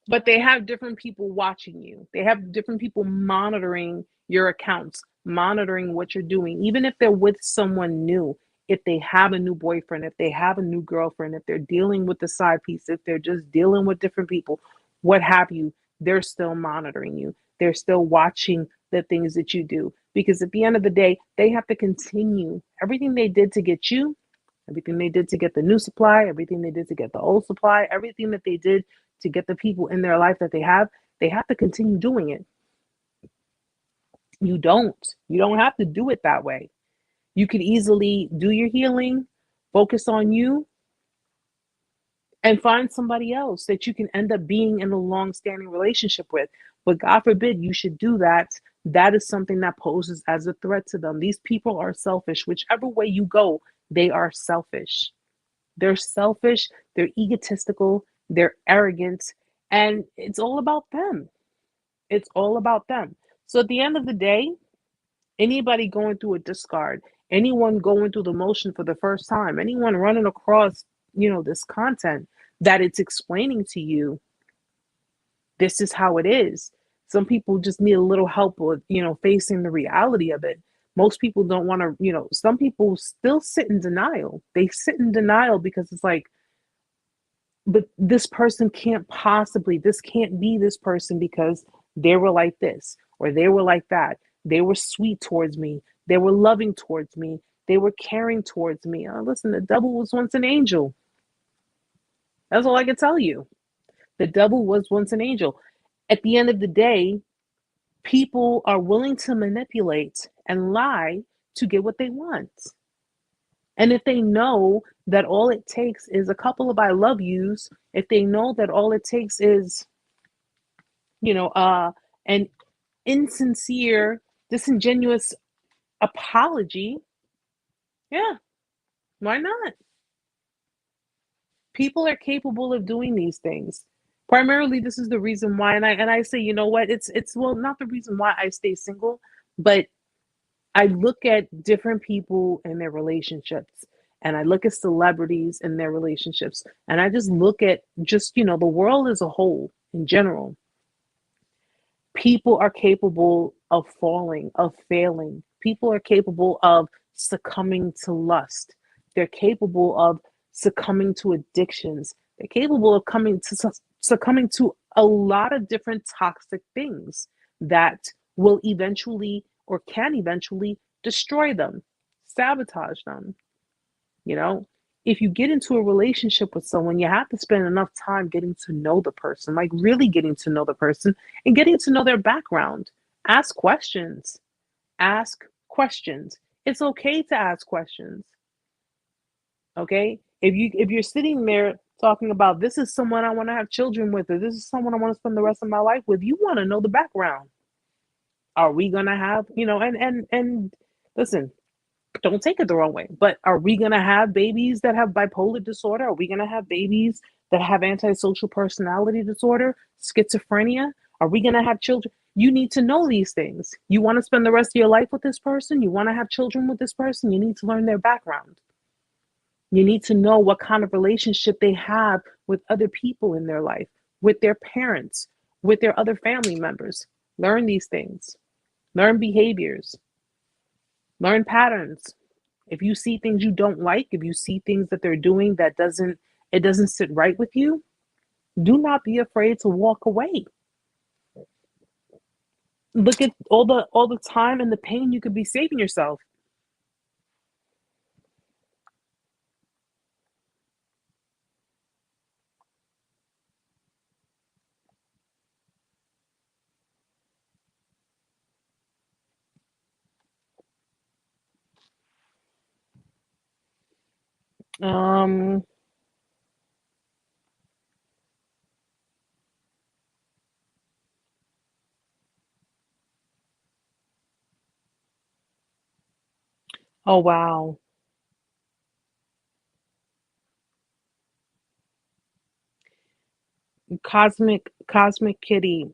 But they have different people watching you. They have different people monitoring your accounts, monitoring what you're doing. Even if they're with someone new, if they have a new boyfriend, if they have a new girlfriend, if they're dealing with the side piece, if they're just dealing with different people, what have you, they're still monitoring you. They're still watching the things that you do. Because at the end of the day, they have to continue everything they did to get you, everything they did to get the new supply, everything they did to get the old supply, everything that they did to get the people in their life that they have to continue doing it. You don't have to do it that way. You could easily do your healing, focus on you, and find somebody else that you can end up being in a long-standing relationship with. But God forbid you should do that. That is something that poses as a threat to them. These people are selfish. Whichever way you go, they are selfish. They're selfish, they're egotistical, they're arrogant, and it's all about them. It's all about them. So at the end of the day, anybody going through a discard, anyone going through the motion for the first time, anyone running across, this content that it's explaining to you, this is how it is. Some people just need a little help with, facing the reality of it. Most people don't want to, some people still sit in denial. They sit in denial because it's like, but this person this can't be this person because they were like this or they were like that. They were sweet towards me. They were loving towards me. They were caring towards me. Listen, the devil was once an angel. That's all I can tell you. The devil was once an angel. At the end of the day, people are willing to manipulate and lie to get what they want. And if they know that all it takes is a couple of I love yous, if they know that all it takes is, an insincere, disingenuous apology, yeah, why not? People are capable of doing these things. Primarily, this is the reason why, and I say, you know what, it's well, not the reason why I stay single, but I look at different people and their relationships, and I look at celebrities and their relationships, and I just look at the world as a whole in general. People are capable of falling, of failing. People are capable of succumbing to lust. They're capable of succumbing to addictions. They're capable of succumbing to a lot of different toxic things that will eventually or can eventually destroy them, sabotage them. If you get into a relationship with someone, you have to spend enough time getting to know the person, like really getting to know the person and getting to know their background. Ask questions. Ask questions. It's okay to ask questions. Okay? If you're sitting there talking about, this is someone I want to have children with, or this is someone I want to spend the rest of my life with, you want to know the background. Are we gonna have, and listen, don't take it the wrong way, but are we going to have babies that have bipolar disorder? Are we going to have babies that have antisocial personality disorder, schizophrenia? Are we going to have children? You need to know these things. You want to spend the rest of your life with this person? You want to have children with this person? You need to learn their background. You need to know what kind of relationship they have with other people in their life, with their parents, with their other family members. Learn these things. Learn behaviors. Learn patterns. If you see things you don't like, if you see things that they're doing that doesn't sit right with you, do not be afraid to walk away. Look at all the time and the pain you could be saving yourself. Um, oh wow. Cosmic Kitty.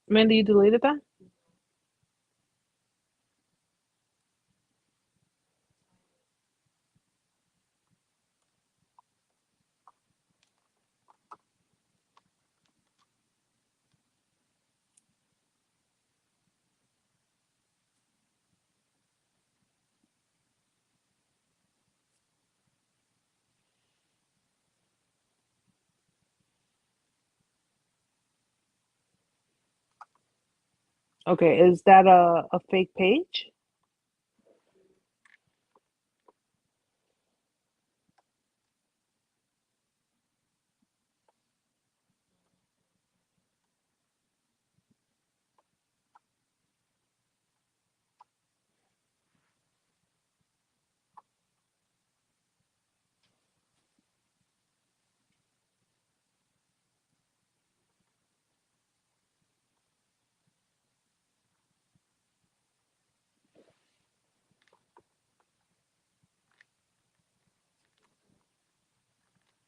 Mandy, you deleted that? Okay, is that a fake page?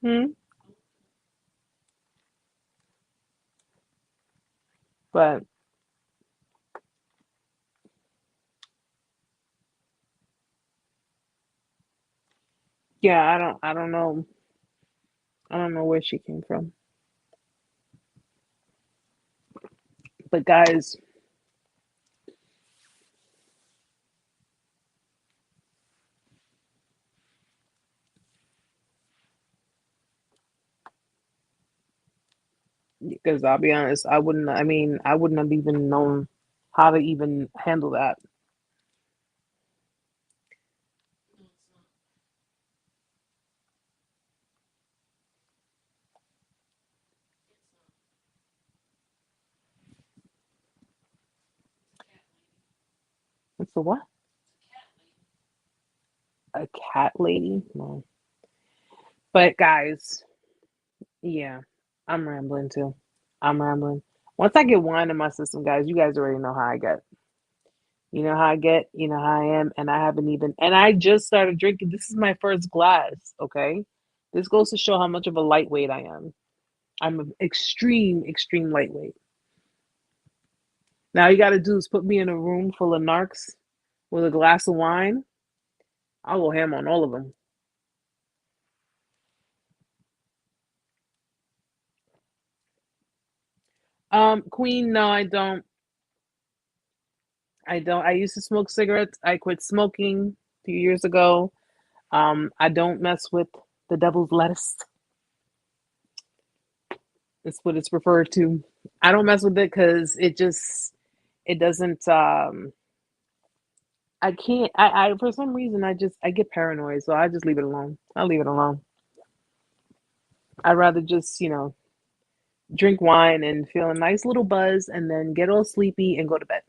Hmm. But yeah, I don't know. I don't know where she came from. But guys, because I'll be honest, I wouldn't have even known how to even handle that. No, it's not. It's not. It's a cat lady. It's a what? It's a cat lady. A cat lady? No. But guys, yeah, I'm rambling too. I'm rambling. Once I get wine in my system, guys, you guys already know how I get. You know how I get, you know how I am, and I haven't even, and I just started drinking. This is my first glass, okay? This goes to show how much of a lightweight I am. I'm an extreme lightweight. Now, all you got to do is put me in a room full of narcs with a glass of wine. I'll go ham on all of them. Queen, no, I don't. I don't. I used to smoke cigarettes. I quit smoking a few years ago. I don't mess with the devil's lettuce. That's what it's referred to. I don't mess with it because it doesn't. I can't. I for some reason I get paranoid, so I just leave it alone. I leave it alone. I'd rather just drink wine and feel a nice little buzz, and then get all sleepy and go to bed.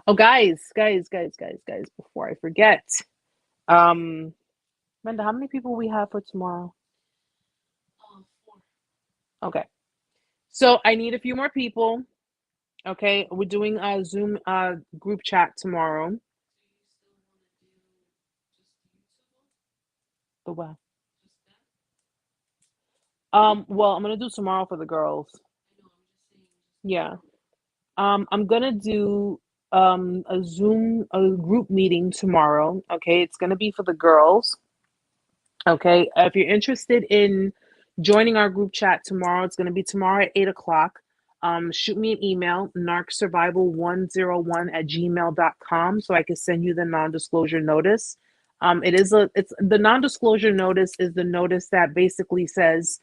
Oh, guys! Before I forget, um, Brenda, how many people we have for tomorrow? Oh, four. Okay, so I need a few more people. Okay, we're doing a Zoom group chat tomorrow. Do you still want to do just you two? The what? Just them? Well, I'm gonna do tomorrow for the girls. I know, I'm just saying, just in Yeah. case. I'm gonna do a group meeting tomorrow. Okay, it's gonna be for the girls. Okay, if you're interested in joining our group chat tomorrow, it's gonna be tomorrow at 8 o'clock. shoot me an email, narcsurvival101@gmail.com, so I can send you the non-disclosure notice. It's the non-disclosure notice is the notice that basically says,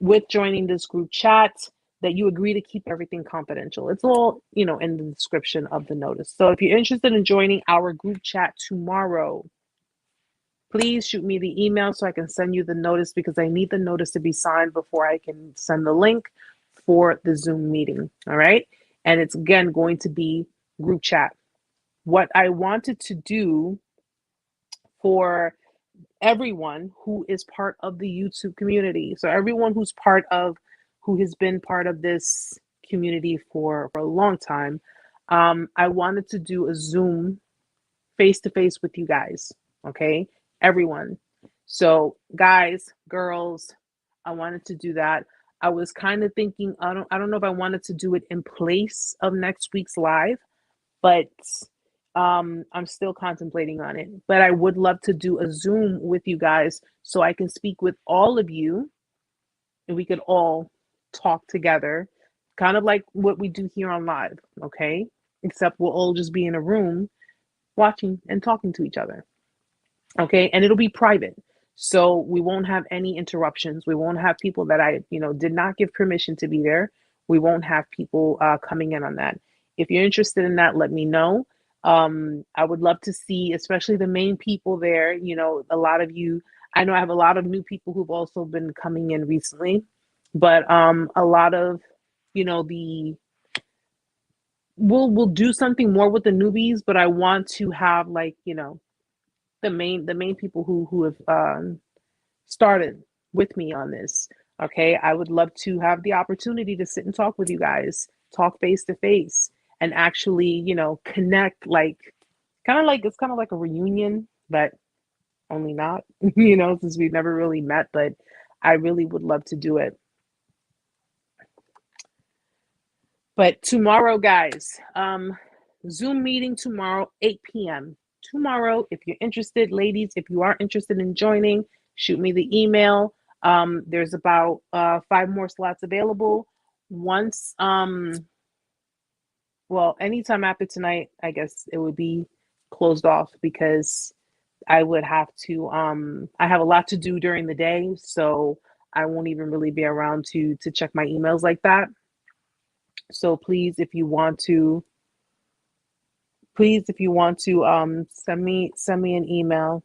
with joining this group chat, that you agree to keep everything confidential. It's all, in the description of the notice. So if you're interested in joining our group chat tomorrow, please shoot me the email so I can send you the notice, because I need the notice to be signed before I can send the link for the Zoom meeting. All right. And it's again going to be group chat. What I wanted to do for everyone who is part of the YouTube community, so everyone who has been part of this community for a long time, I wanted to do a Zoom face to face with you guys. Okay, everyone. So guys, girls, I wanted to do that. I was kind of thinking, I don't know if I wanted to do it in place of next week's live, but I'm still contemplating on it. But I would love to do a Zoom with you guys so I can speak with all of you and we could all talk together, kind of like what we do here on live. Okay, except we'll all just be in a room watching and talking to each other. Okay, and it'll be private, so we won't have any interruptions. We won't have people that I did not give permission to be there. We won't have people coming in on that. If you're interested in that, let me know. I would love to see, especially the main people there. A lot of you, I know I have a lot of new people who've also been coming in recently, but a lot of the we'll do something more with the newbies, but I want to have, like, the main people who have started with me on this. Okay, I would love to have the opportunity to sit and talk with you guys, talk face to face, and actually, connect. Like, kind of like a reunion, but only not. Since we've never really met. But I really would love to do it. But tomorrow, guys, Zoom meeting tomorrow, 8 p.m. Tomorrow, if you're interested, ladies, if you are interested in joining, shoot me the email. There's about 5 more slots available. Once, well, anytime after tonight, I guess it would be closed off, because I would have to, I have a lot to do during the day, so I won't even really be around to check my emails like that. So please, if you want to, send me an email.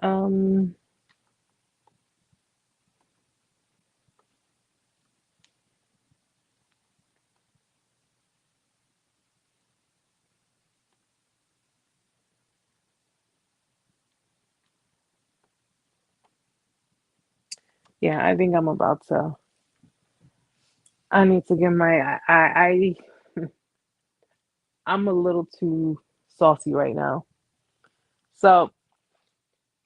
Um, yeah, I think I'm about to. I need to get my. I'm a little too saucy right now. So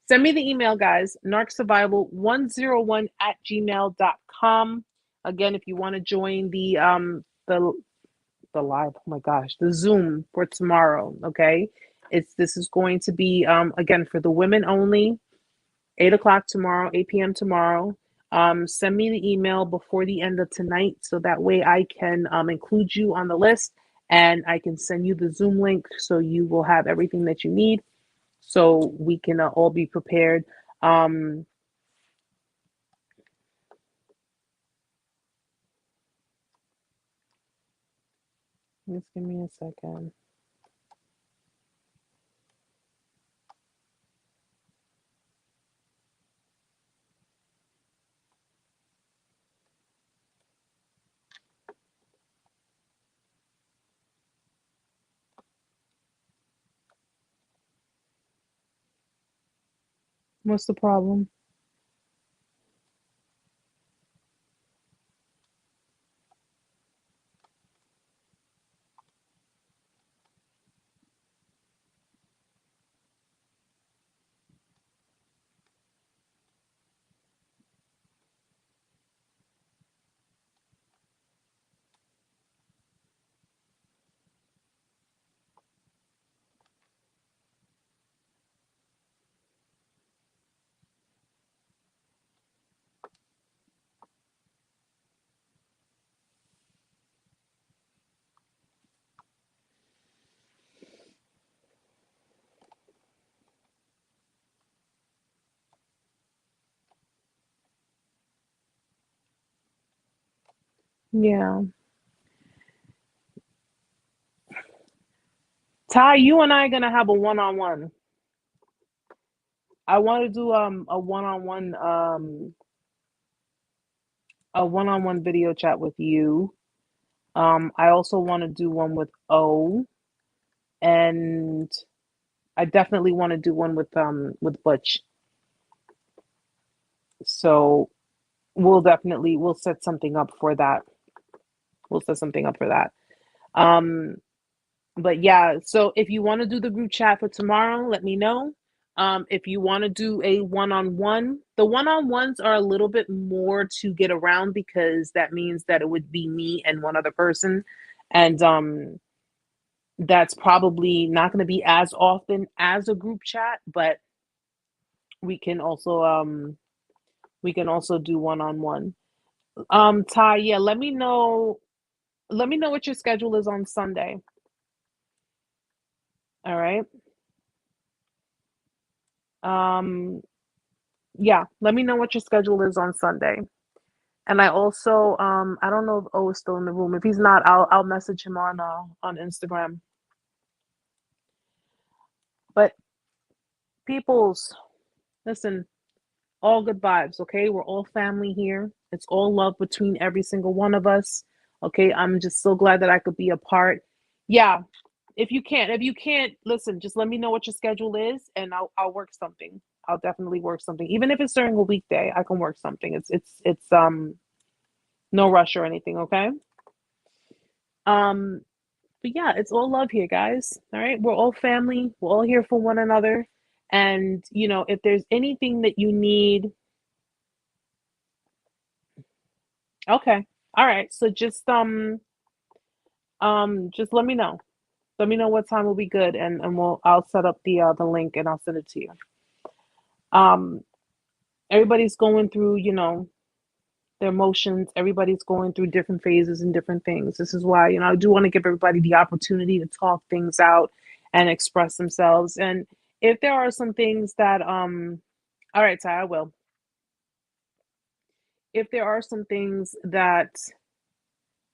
send me the email, guys. narcsurvival101@gmail.com. Again, if you want to join the live, oh my gosh, the Zoom for tomorrow. Okay, this is going to be again for the women only. 8 o'clock tomorrow, 8 p.m. tomorrow. Send me the email before the end of tonight, so that way I can include you on the list, and I can send you the Zoom link, so you will have everything that you need, so we can all be prepared. Just give me a second. What's the problem? Yeah. Ty, you and I are gonna have a one-on-one. I want to do a one-on-one video chat with you. I also want to do one with O, and I definitely want to do one with Butch. So we'll set something up for that. We'll set something up for that. Um, but yeah, so if you want to do the group chat for tomorrow, let me know. If you want to do a one-on-one, the one-on-ones are a little bit more to get around because that means that it would be me and one other person. And that's probably not going to be as often as a group chat, but we can also do one-on-one. Ty, yeah, let me know what your schedule is on Sunday. All right. Um, yeah, let me know what your schedule is on Sunday. And I also I don't know if O is still in the room. If he's not, I'll message him on Instagram. But peoples, listen, all good vibes, okay? We're all family here. It's all love between every single one of us. Okay, I'm just so glad that I could be a part. Yeah, if you can't, listen, just let me know what your schedule is and I'll work something. I'll definitely work something. Even if it's during a weekday, I can work something. It's no rush or anything, okay? Um but yeah, it's all love here, guys. All right? We're all family. We're all here for one another. And, if there's anything that you need, okay. All right. So just let me know. Let me know what time will be good and I'll set up the link and I'll send it to you. Um everybody's going through, their emotions. Everybody's going through different phases and different things. This is why, I do want to give everybody the opportunity to talk things out and express themselves. And if there are some things that all right, Ty, I will. If there are some things that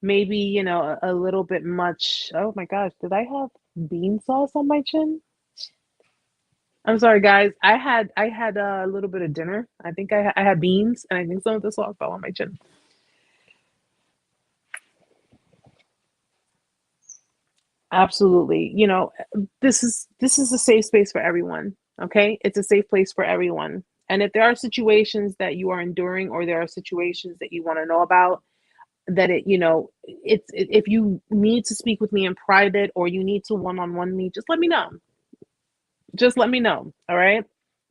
maybe, a little bit much. Oh my gosh, did I have bean sauce on my chin? I'm sorry, guys. I had a little bit of dinner. I think I had beans, and I think some of the sauce fell on my chin. Absolutely. This is a safe space for everyone. Okay? It's a safe place for everyone. And if there are situations that you are enduring or there are situations that you want to know about, that if you need to speak with me in private or you need to one-on-one me, just let me know. Just let me know. All right?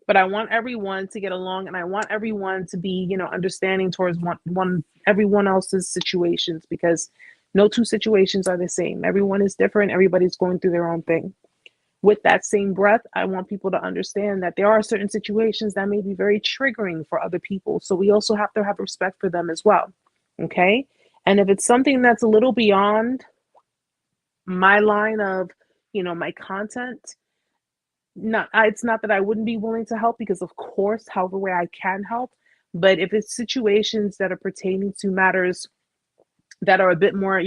But I want everyone to get along and I want everyone to be, understanding towards one everyone else's situations because no two situations are the same. Everyone is different. Everybody's going through their own thing. With that same breath, I want people to understand that there are certain situations that may be very triggering for other people. So we also have to have respect for them as well. Okay? And if it's something that's a little beyond my line of, my content, it's not that I wouldn't be willing to help because of course, however way I can help. But if it's situations that are pertaining to matters that are a bit more,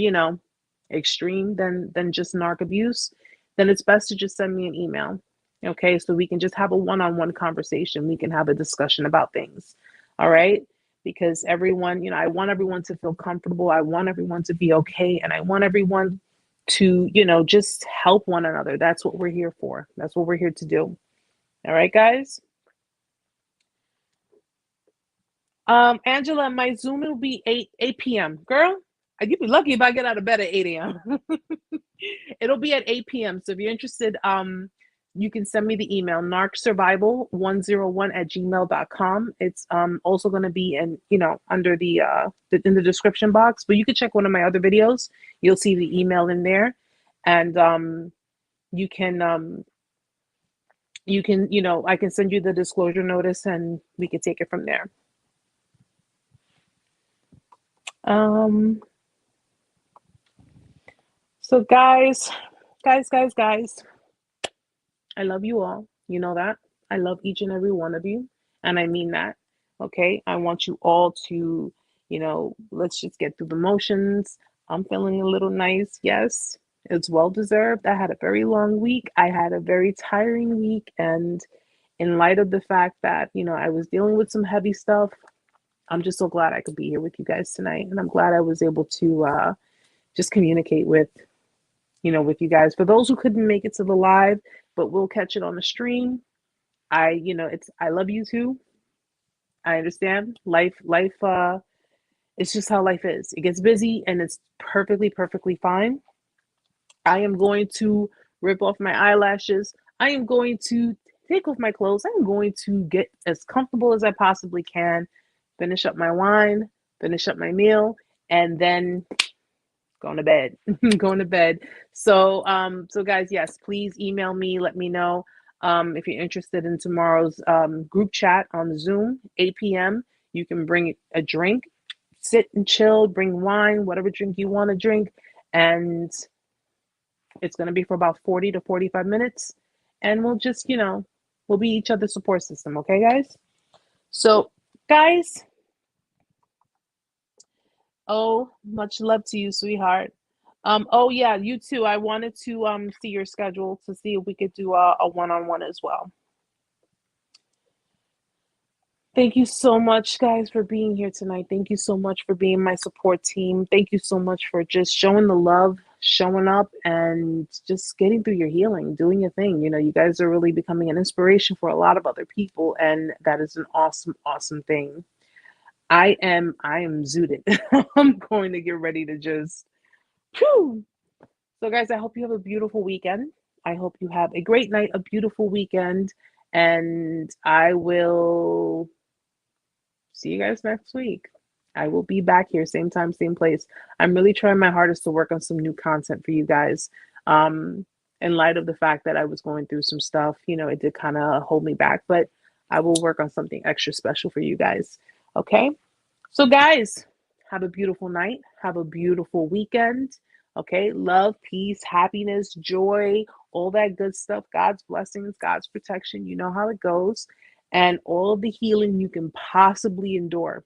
extreme than just narc abuse, then it's best to just send me an email. Okay, so we can just have a one-on-one conversation. We can have a discussion about things. All right. Because everyone, I want everyone to feel comfortable. I want everyone to be okay. And I want everyone to, just help one another. That's what we're here for. That's what we're here to do. All right, guys. Angela, my Zoom will be 8 p.m. Girl, you'd be lucky if I get out of bed at 8 a.m. It'll be at 8 p.m. So if you're interested, you can send me the email narcsurvival101 at gmail.com. It's also going to be under in the description box, but you can check one of my other videos. You'll see the email in there, and you can I can send you the disclosure notice and we can take it from there. Um, so guys, I love you all. You know that. I love each and every one of you. And I mean that. Okay. I want you all to, let's just get through the motions. I'm feeling a little nice. Yes, it's well deserved. I had a very long week. I had a very tiring week. And in light of the fact that, I was dealing with some heavy stuff, I'm just so glad I could be here with you guys tonight. And I'm glad I was able to just communicate with you guys. For those who couldn't make it to the live, but we'll catch it on the stream. I love you too. I understand. Life, it's just how life is. It gets busy and it's perfectly, perfectly fine. I am going to rip off my eyelashes. I am going to take off my clothes. I'm going to get as comfortable as I possibly can, finish up my wine, finish up my meal, and then going to bed. Going to bed. So guys, yes, please email me. Let me know if you're interested in tomorrow's group chat on the Zoom, 8 p.m. You can bring a drink, sit and chill, bring wine, whatever drink you want to drink, and it's going to be for about 40 to 45 minutes, and we'll just, we'll be each other's support system, okay, guys? So, guys, oh, much love to you, sweetheart. Oh yeah, you too. I wanted to see your schedule to see if we could do a one-on-one as well. Thank you so much, guys, for being here tonight. Thank you so much for being my support team. Thank you so much for just showing the love, showing up, and just getting through your healing, doing your thing. You guys are really becoming an inspiration for a lot of other people, and that is an awesome, awesome thing. I am zooted. I'm going to get ready to just, whew. So, guys, I hope you have a beautiful weekend. I hope you have a great night, a beautiful weekend, and I will see you guys next week. I will be back here, same time, same place. I'm really trying my hardest to work on some new content for you guys. In light of the fact that I was going through some stuff, it did kind of hold me back, but I will work on something extra special for you guys. Okay. So, guys, have a beautiful night. Have a beautiful weekend. Okay. Love, peace, happiness, joy, all that good stuff. God's blessings, God's protection. You know how it goes. And all of the healing you can possibly endure.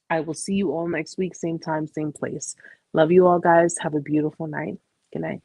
I will see you all next week, same time, same place. Love you all, guys. Have a beautiful night. Good night.